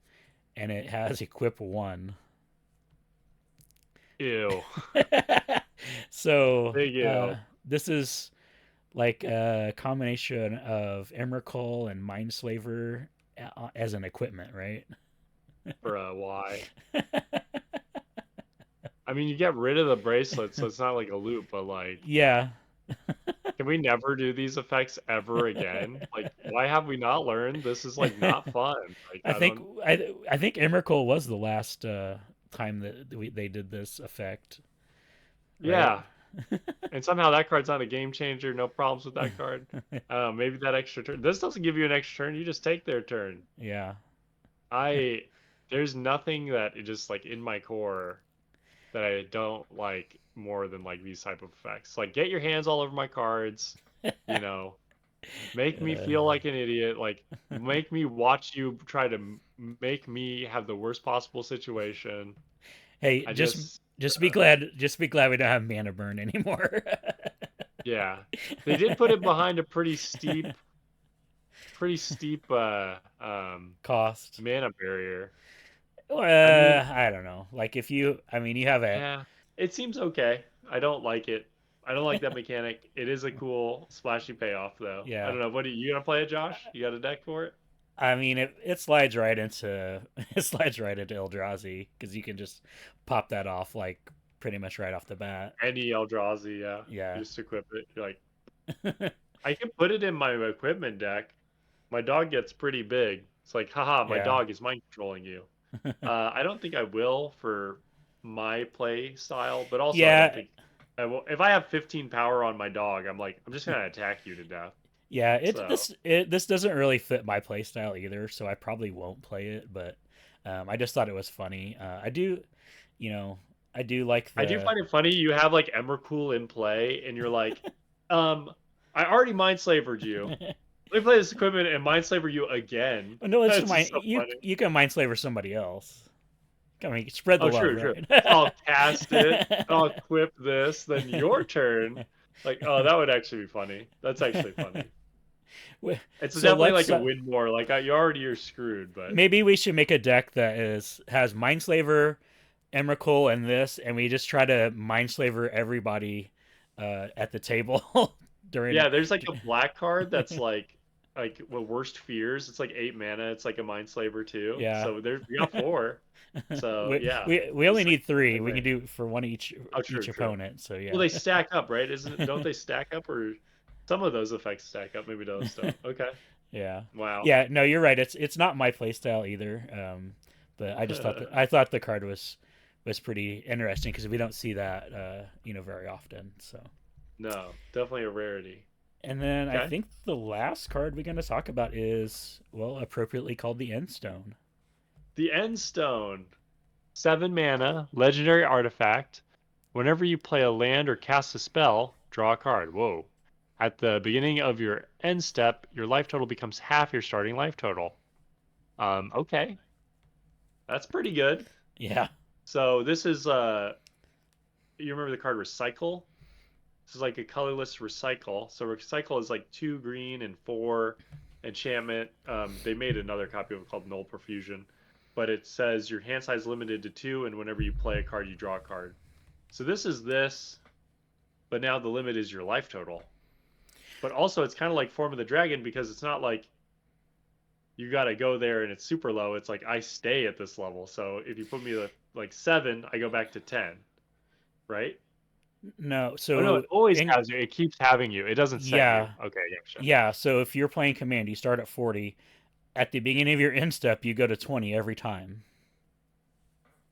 and it has equip 1. Ew. So, Big ew this is like a combination of Emrakul and Mindslaver as an equipment, right? for a Y. I mean, you get rid of the bracelet, so it's not like a loop, but like, Yeah. can we never do these effects ever again? Like, why have we not learned? This is like not fun. Like, I I think don't. I think Emrakul was the last time that they did this effect, right? Yeah, and somehow that card's not a game changer. No problems with that card. Maybe that extra turn. This doesn't give you an extra turn. You just take their turn. Yeah. I there's nothing that it just like in my core that I don't like more than like these type of effects. Like get your hands all over my cards, you know, make me Uh, feel like an idiot, like make me watch you try to make me have the worst possible situation. hey, I just just be glad we don't have mana burn anymore. yeah. They did put it behind a pretty steep Cost. mana barrier. I mean, I don't know. Like if you, I mean, you have a, yeah, it seems okay. I don't like it. I don't like that mechanic. It is a cool splashy payoff though. I yeah. don't know. What are you gonna play it, Josh? You got a deck for it? I mean, it slides right into it slides right into Eldrazi because you can just pop that off like pretty much right off the bat. Any Eldrazi, yeah. You Yeah. just equip it. You're like, I can put it in my equipment deck. My dog gets pretty big. It's like, haha, my Yeah. dog is mind controlling you. I don't think I will for my play style, but also I don't Yeah. think I will. If I have 15 power on my dog, I'm like, I'm just gonna attack you to death. Yeah, So this doesn't really fit my play style either, so I probably won't play it. But I just thought it was funny. I do, you know, I do like I do the find it funny. You have like Emrakul in play, and you're like, um, I already mind slavered you. Let me play this equipment and mind slaver you again. no, it's That's my just so funny. you can mind slaver somebody else. I mean, spread the Oh, love, true, true. right? I'll cast it. I'll equip this. Then your turn. Like, oh, that would actually be funny. That's actually funny. It's So definitely let's like a win more. Like, you already are screwed, but maybe we should make a deck that is has Mindslaver, Emrakul, and this, and we just try to Mindslaver everybody at the table during. yeah, there's like a black card that's like like well, worst fears. It's like 8 mana. It's like a Mind Slaver too. Yeah. So there we got four. So yeah, We only it's like need three. a We can range. do for one Oh, each true, true. opponent. So Well, yeah. they stack up, right? Isn't it? Don't they stack up, or some of those effects stack up? Maybe those don't. Okay. Yeah. Wow. Yeah, no, you're right. It's not my playstyle either. But I just thought I thought the card was pretty interesting because we don't see that very often. So, No, definitely a rarity. and then I Okay. think the last card we're going to talk about is well appropriately called the End Stone. The End Stone. 7 mana, legendary artifact. Whenever you play a land or cast a spell, draw a card. Whoa. At the beginning of your end step, your life total becomes half your starting life total. Okay. That's pretty good. Yeah. So this is you remember the card Recycle? This is like a colorless recycle. So recycle is like 2 green and 4 enchantment. They made another copy of it called Null Profusion, but it says your hand size limited to 2, and whenever you play a card, you draw a card. So this is this, but now the limit is your life total. But also, it's kind of like Form of the Dragon because it's not like you got to go there and it's super low. It's like I stay at this level. So if you put me at like 7, I go back to 10, right? No, Oh no, it so always in has you. It keeps having you. It doesn't set you. yeah, Okay, gotcha. yeah. So if you're playing command, you start at 40. At the beginning of your end step, you go to 20 every time.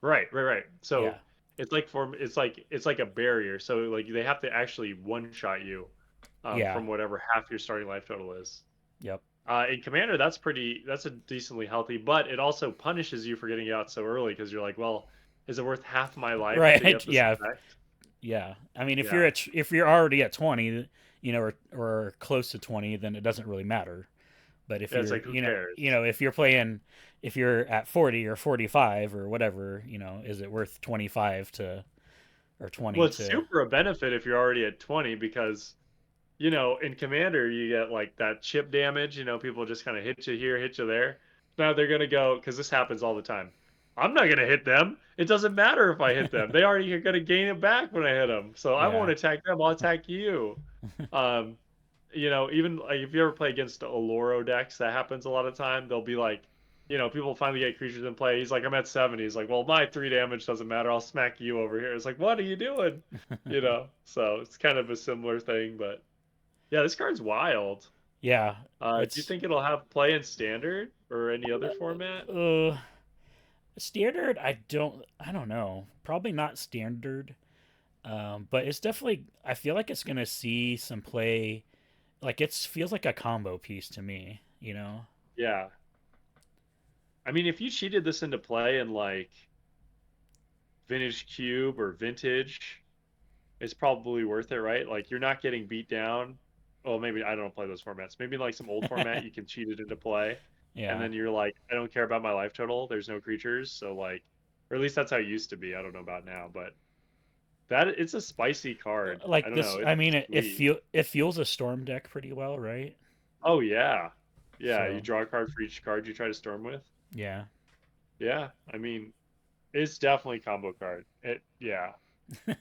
Right, right, right. Yeah. So it's like a barrier. So like they have to actually one shot you Yeah. from whatever half your starting life total is. Yep. In Commander, that's a decently healthy, but it also punishes you for getting out so early because you're like, well, is it worth half my life to Right. get this Yeah. effect? Yeah. I mean, Yeah, if you're already at 20, or close to 20, then it doesn't really matter. But if yeah. It's you're, like who cares? if you're playing, if you're at 40 or 45 or whatever, is it worth 25 to or Well, 20 it's to super a benefit if you're already at 20 because in Commander, you get like that chip damage. People just kind of hit you here, hit you there. Now they're gonna go because this happens all the time. I'm not gonna hit them. It doesn't matter if I hit them. They already are gonna gain it back when I hit them. So I yeah. won't attack them. I'll attack you. Um, even like if you ever play against Oloro decks, that happens a lot of time. They'll be like, people finally get creatures in play. He's like, I'm at 70. He's like, well, my 3 damage doesn't matter. I'll smack you over here. It's like, what are you doing? So it's kind of a similar thing, but. Yeah, this card's wild. Yeah. Do you It's think it'll have play in standard or any other format? uh standard. I don't know. Probably not standard. But it's definitely. I feel like it's gonna see some play. Like it feels like a combo piece to me. Yeah. I mean, if you cheated this into play in like Vintage Cube or Vintage, it's probably worth it, right? Like you're not getting beat down. Well, maybe I don't play those formats. Maybe like some old format, you can cheat it into play, and Yeah. then you're like, I don't care about my life total. There's no creatures, so like, or at least that's how it used to be. I don't know about now, but that it's a spicy card. I Like don't know. this. I It's mean, sweet. it fuels a storm deck pretty well, right? Oh yeah. Yeah, you So draw a card for each card you try to storm with. yeah. Yeah, I mean, it's definitely a combo card. Yeah.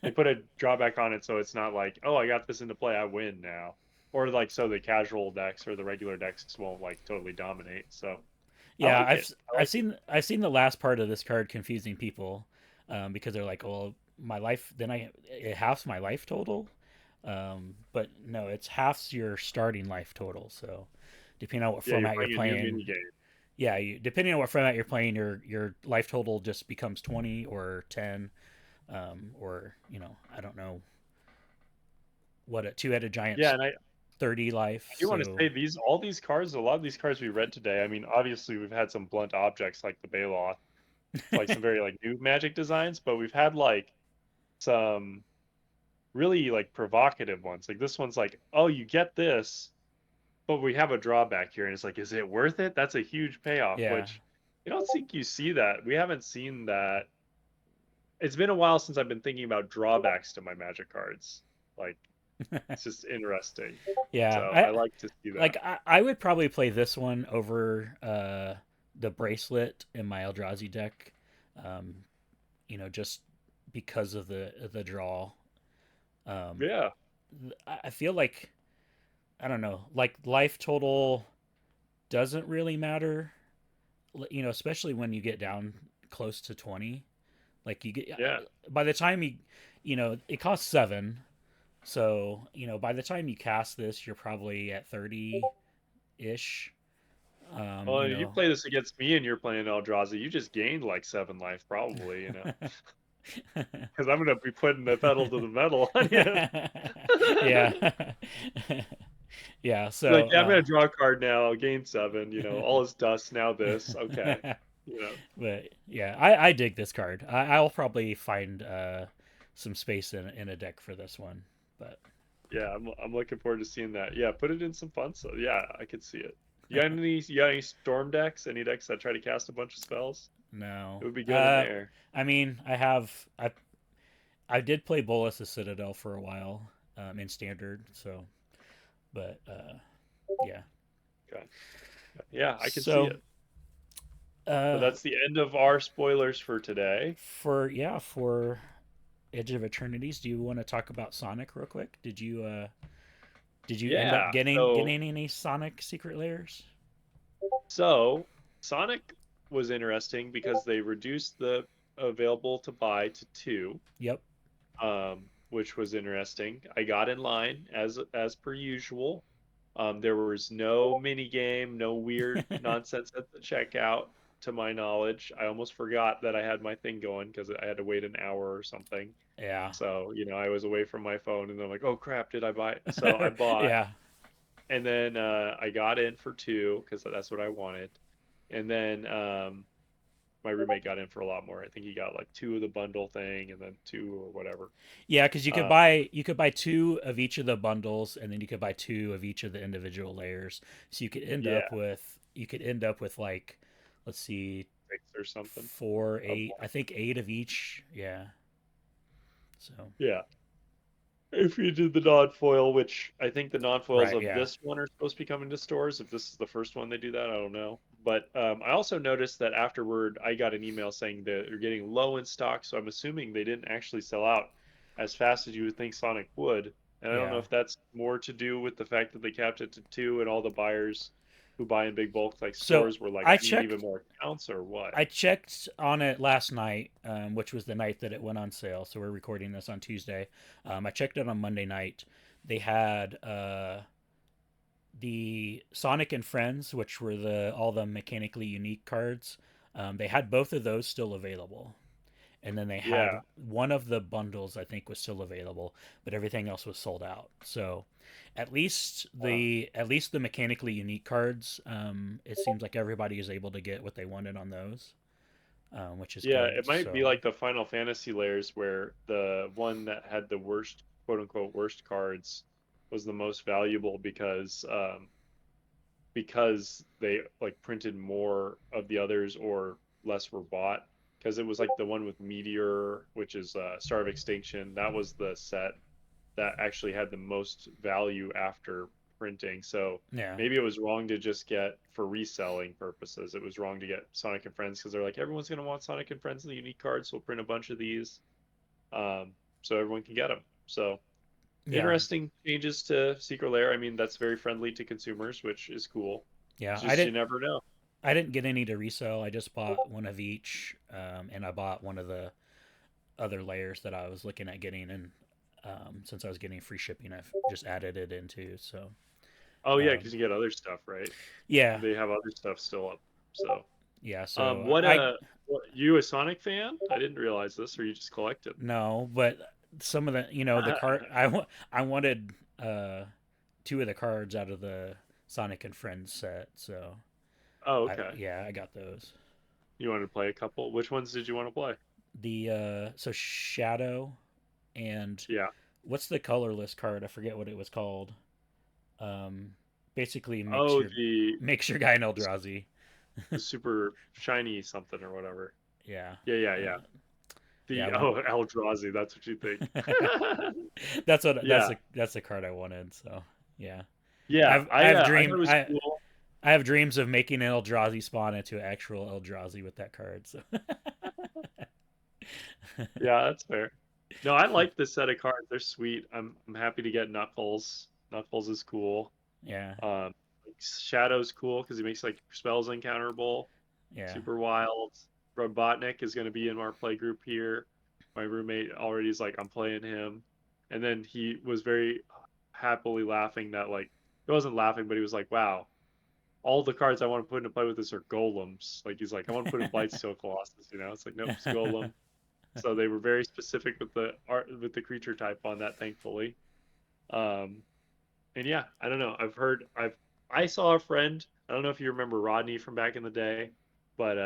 They put a drawback on it so it's not like, oh, I got this into play, I win now. Or like so the casual decks or the regular decks won't like totally dominate. So I Yeah, like it. I like it. I've seen the last part of this card confusing people, because they're like, well, my life then it halves my life total, but no, it's halves your starting life total. So depending on what Yeah, you're format you're playing a new playing, mini game. yeah, depending on what format you're playing, your life total just becomes 20 or 10, or I don't know what a two-headed Yeah, giant's and I 30 I life. do want to So say all these cards, a lot of these cards we read today, I mean, obviously we've had some blunt objects like the Baloth, like some very like new magic designs, but we've had like some really like provocative ones. Like this one's like, oh, you get this, but we have a drawback here, and it's like, is it worth it? That's a huge payoff, yeah. which I don't think you see that. We haven't seen that. It's been a while since I've been thinking about drawbacks to my Magic cards. Like it's just interesting. Yeah, So I like to see that. I would probably play this one over the bracelet in my Eldrazi deck, um, just because of the draw. Um, Yeah. I feel like I don't know, like life total. doesn't really matter, especially when you get down close to 20. Like you get Yeah. by the time it costs 7. So, by the time you cast this, you're probably at 30 ish. Um, Well, you you know. play this against me and you're playing Eldrazi, you just gained like 7 life probably, because I'm gonna be putting the pedal to the metal on you. Yeah. Yeah, Like, so yeah, I'm gonna draw a card now, I'll gain 7, all is dust, now this. Okay. You know. but yeah, I dig this card. I'll probably find some space in a deck for this one. But Yeah, I'm looking forward to seeing that. Yeah, put it in some fun stuff. Yeah, I could see it. You got any storm decks? Any decks that try to cast a bunch of spells? no. It would be good in there. I mean, I did play Bolas' Citadel for a while in standard, so but yeah. Okay. Yeah, I can see So it. So uh that's the end of our spoilers for today. for Edge of Eternities, do you want to talk about Sonic real quick? Did you end up Yeah. getting any Sonic secret layers? So Sonic was interesting because they reduced the available to buy to 2, Yep. which was interesting. I got in line as per usual. There was no mini game, no weird nonsense at the checkout, to my knowledge. I almost forgot that I had my thing going because I had to wait an hour or something. Yeah. So, I was away from my phone and I'm like, oh crap, did I buy it? So I bought, Yeah. and then I got in for 2 because that's what I wanted. And then my roommate got in for a lot more. I think he got like 2 of the bundle thing and then 2 or whatever. Yeah, because Uh, you could buy 2 of each of the bundles, and then you could buy 2 of each of the individual layers. So yeah, you could end up with like, let's see, 6 or something four, of 8. I one. think 8 of each. Yeah. So Yeah. If you did the non-foil, which I think the non-foils right. of Yeah. this one are supposed to be coming to stores. If this is the first one they do that, I don't know. But I also noticed that afterward, I got an email saying that they're getting low in stock. So I'm assuming they didn't actually sell out as fast as you would think Sonic would. And I don't know Yeah. if that's more to do with the fact that they capped it to 2 and all the buyers who buy in big bulk, like So stores, were like, I I need even checked more accounts or what. I checked on it last night, which was the night that it went on sale. So we're recording this on Tuesday. I checked it on Monday night. They had the Sonic and Friends, which were the all the mechanically unique cards. They had both of those still available, and then they had Yeah. one of the bundles I think was still available, but everything else was sold out. So Wow. at least the mechanically unique cards, it seems like everybody is able to get what they wanted on those, which is Yeah, good. it might be So like the Final Fantasy layers where the one that had the worst, quote unquote, worst cards was the most valuable because they like printed more of the others or less were bought. Because it was like the one with Meteor, which is Star of Extinction. That was the set that actually had the most value after printing. So yeah, maybe it was wrong to just get for reselling purposes. It was wrong to get Sonic and Friends because they're like everyone's gonna want Sonic and Friends and the unique cards, so we'll print a bunch of these, so everyone can get them. So yeah, interesting changes to Secret Lair. I mean, that's very friendly to consumers, which is cool. yeah. It's just you never know. I didn't get any to resell. I just bought one of each, and I bought one of the other layers that I was looking at getting, and since I was getting free shipping, I've just added it into. So Oh yeah, um, because you get other stuff, right? yeah, They have other stuff still up. So, yeah. So what you a Sonic fan? I didn't realize this, or you just collected? no, but some of the the card I wanted 2 of the cards out of the Sonic and Friends set. So Oh, okay. I got those. You want to play a couple? Which ones did you want to play? The so Shadow and Yeah. what's the colorless card? I forget what it was called. Um, basically Oh, the makes your guy an Eldrazi. the super shiny something or whatever. Yeah, Yeah, yeah, uh, yeah. yeah. I The want. Eldrazi. That's what you think. Yeah, That's the card I wanted. So yeah, yeah. I thought it was cool. I have dreams of making an Eldrazi spawn into an actual Eldrazi with that card. So Yeah, that's fair. No, I like this set of cards. They're sweet. I'm happy to get Knuckles. Knuckles is cool. yeah, Um, Shadow's cool because he makes like spells uncounterable, Yeah. super wild. Robotnik is going to be in our play group here. My roommate already is like, I'm playing him. And then he was very happily laughing that, like, he wasn't laughing, but he was like, wow, all the cards I want to put into play with this are golems. Like, he's like, I want to put in Blightsteel Colossus, you know? It's like, nope, it's golem. So they were very specific with the art, with the creature type on that, thankfully. Um, and yeah, I don't know. I saw a friend. I don't know if you remember Rodney from back in the day, but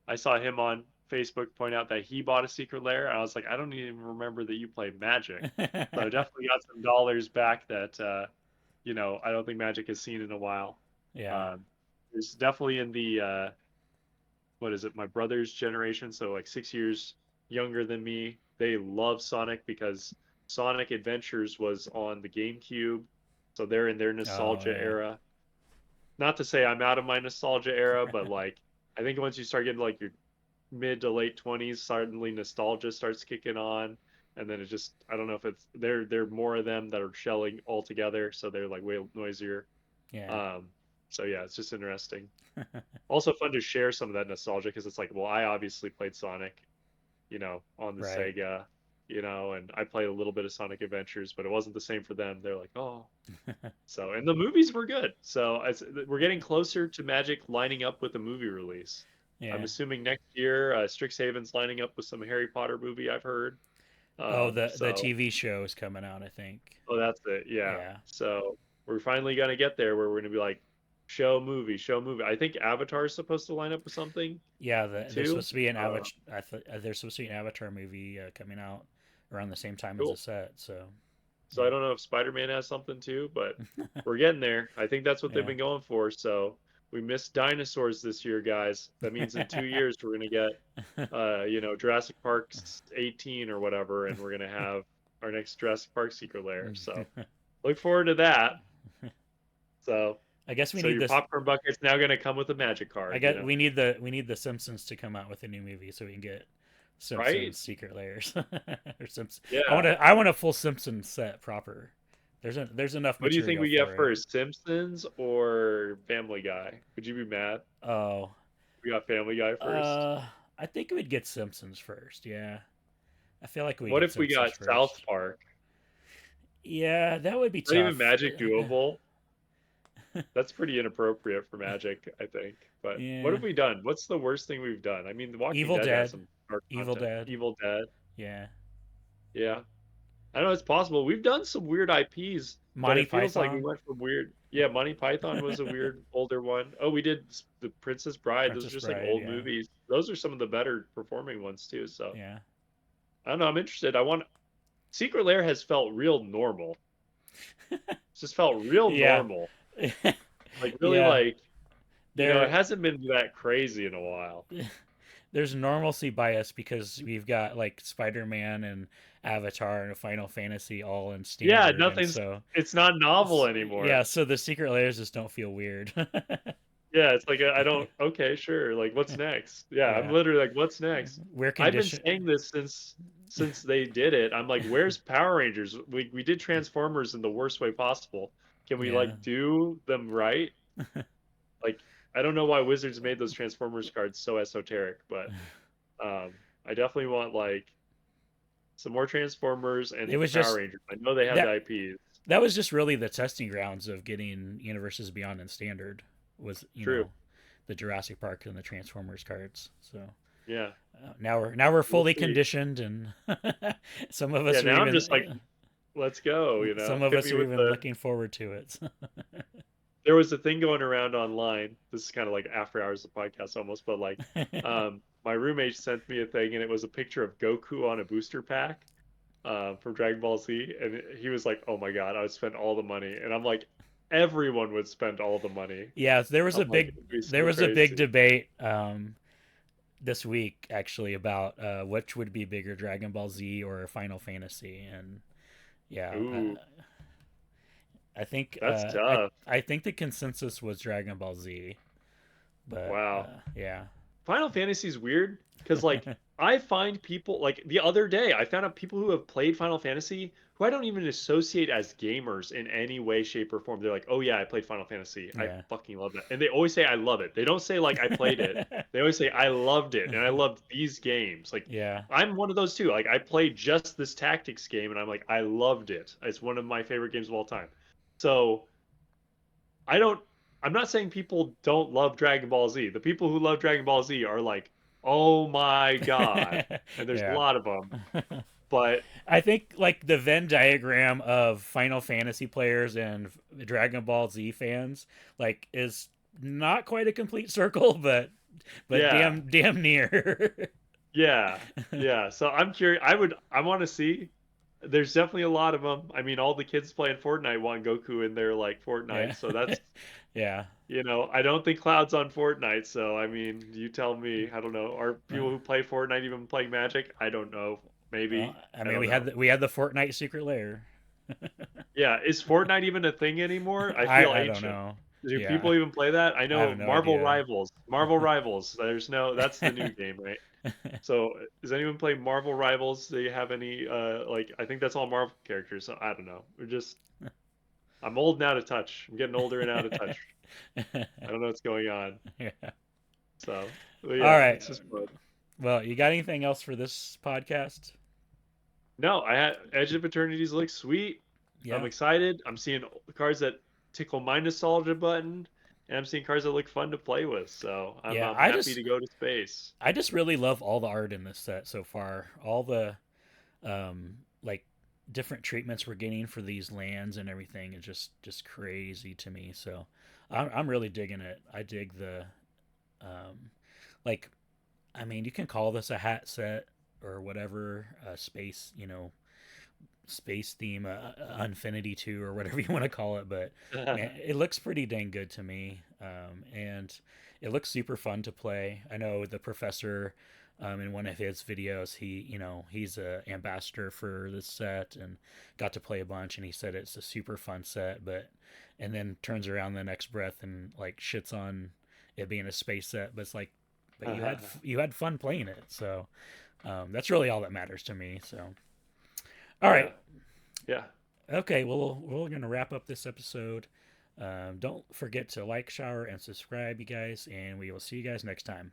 I saw him on Facebook point out that he bought a secret lair. I was like, I don't even remember that you played Magic. So I definitely got some dollars back that I don't think Magic has seen in a while. Yeah. Um, it's definitely in the what is it, my brother's generation, so like 6 years younger than me. They love Sonic because Sonic Adventures was on the GameCube, so they're in their Oh nostalgia yeah. era. Not to say I'm out of my nostalgia era, but like I think once you start getting like your mid to late 20s, suddenly nostalgia starts kicking on, and then it just I don't know if it's there are more of them that are shelling all together, so they're like way noisier. Yeah. Um, so yeah, it's just interesting. Also fun to share some of that nostalgia because it's like, well, I obviously played Sonic, on the Right. Sega, and I played a little bit of Sonic Adventures, but it wasn't the same for them. They're like, oh, so and the movies were good. So we're getting closer to Magic lining up with a movie release. I'm Yeah. assuming next year, Strixhaven's lining up with some Harry Potter movie I've heard. Oh, the So TV show is coming out, I think. oh, that's it, yeah. Yeah. So we're finally gonna get there where we're gonna be like, show movie, show movie. I think Avatar is supposed to line up with something Yeah, there's too. supposed to be an Uh, Avatar. There's supposed to be an Avatar movie coming out around the same time as the cool. set. So, So I don't know if Spider-Man has something too, but yeah, we're getting there. I think that's what they've yeah, been going for. So we missed dinosaurs this year, guys. That means in 2 years we're gonna get, Jurassic Park's 18 or whatever, and we're gonna have our next Jurassic Park Secret Lair. So look forward to that. So I guess we so need your this. popcorn bucket's now gonna come with a magic I card, guess we need the Simpsons to come out with a new movie so we can get right? Simpsons Secret Layers or Simpsons. Yeah. I want a full Simpsons set proper. There's enough What do you think material we get for it. first, Simpsons or Family Guy? Would you be mad? Oh, We got Family Guy first. uh, I think we'd get Simpsons first. Yeah, I feel like we What get if we Simpsons got South first. Park? Yeah, that would be Not even tough. Magic doable. That's pretty inappropriate for Magic, I think. But what Yeah, have we done? What's the worst thing we've done? I mean, The Walking Evil Dead has Dead, some dark Evil content. Dead. Evil Dead, Yeah, yeah. I don't know. It's possible. We've done some weird IPs, but Monty it feels like we Python, went from weird. Yeah, Monty Python was a weird older one. Oh, we did The Princess Bride. Those are Princess just like Bride. old Yeah, movies. Those are some of the better performing ones too. So yeah, I don't know. I'm interested. I want Secret Lair has felt real normal. It's just felt real yeah, normal. Like really yeah. like it There, hasn't been that crazy in a while. there's normalcy bias because we've got like Spider-Man and Avatar and Final Fantasy all in Yeah, standard, and nothing's so it's not novel anymore. yeah, so the secret layers just don't feel weird. Yeah, it's like I don't okay, sure. Like what's next? Yeah, I'm Yeah, literally like what's next? we're I've been conditioned. saying this since they did it. I'm like, where's Power Rangers? We did Transformers in the worst way possible. Can we Yeah. like do them right? Like I don't know why Wizards made those Transformers cards so esoteric, but I definitely want like some more Transformers It and was Power just Rangers. I know they have the that IPs. that was just really the testing grounds of getting Universes Beyond and Standard was True. the Jurassic Park and the Transformers cards. So Yeah. now we're We'll fully see. conditioned, and some of Yeah, us are now I'm just like, even let's go, some of Hit us me are with even the looking forward to it. there was a thing going around online. This is kind of like after hours of podcast almost, but like my roommate sent me a thing and it was a picture of Goku on a booster pack from Dragon Ball Z and he was like, "Oh my God, I would spend all the money." And I'm like, everyone would spend all the money. Yeah, there was I'm a like, big it'd be there so was a big crazy. debate this week actually about which would be bigger, Dragon Ball Z or Final Fantasy, and yeah, Ooh, I think that's tough. I think the consensus was Dragon Ball Z, but Wow. yeah, Final Fantasy is weird because like I find people like the other day, I found out people who have played Final Fantasy who I don't even associate as gamers in any way, shape, or form. They're like, "Oh yeah, I played Final Fantasy. I Yeah. fucking love that." And they always say, "I love it." They don't say like I played it. They always say, "I loved it," and I loved these games. Like Yeah. I'm one of those too. Like I played just this tactics game, and I'm like, I loved it. It's one of my favorite games of all time. So I don't. I'm not saying people don't love Dragon Ball Z. The people who love Dragon Ball Z are like, oh my god, and there's a Yeah. lot of them. But I think like the Venn diagram of Final Fantasy players and Dragon Ball Z fans like is not quite a complete circle, but yeah, damn near. yeah, yeah. So I'm curious. I want to see. There's definitely a lot of them. I mean, all the kids playing Fortnite want Goku in their like Yeah. Fortnite. So that's Yeah. I don't think Cloud's on Fortnite. So I mean, you tell me. I don't know. Are people Uh, who play Fortnite even playing Magic? I don't know. well, Maybe. I I mean, don't know. we had the Fortnite secret lair. Yeah, is Fortnite even a thing anymore? I feel I don't ancient. know. Do Yeah, people even play that? I I have know no Marvel idea. Rivals. Marvel Rivals. That's the new game, right? So, does anyone play Marvel Rivals? Do you have any like I think that's all Marvel characters. So I don't know. I'm old and out of touch. I'm getting older and out of touch. I don't know what's going on. Yeah. So, but All yeah, right. it's just fun. Well, you got anything else for this podcast? No, I had Edge of Eternities looks sweet. I'm Yeah. excited. I'm seeing cards that tickle my nostalgia button, and I'm seeing cards that look fun to play with. So Yeah, I'm happy to go to space. I just really love all the art in this set so far. All the like different treatments we're getting for these lands and everything is just crazy to me. So I'm really digging it. I dig the um like I mean, you can call this a hat set or whatever, space, space theme, Infinity 2 or whatever you want to call it, but man, it looks pretty dang good to me. And it looks super fun to play. I know the professor, in one of his videos, he's a ambassador for this set and got to play a bunch, and he said it's a super fun set, and then turns around the next breath and like shits on it being a space set, but it's like, but you had fun playing it, so that's really all that matters to me. So, all Yeah, right, yeah. okay, well, we're going to wrap up this episode. Don't forget to like, shower, and subscribe, you guys, and we will see you guys next time.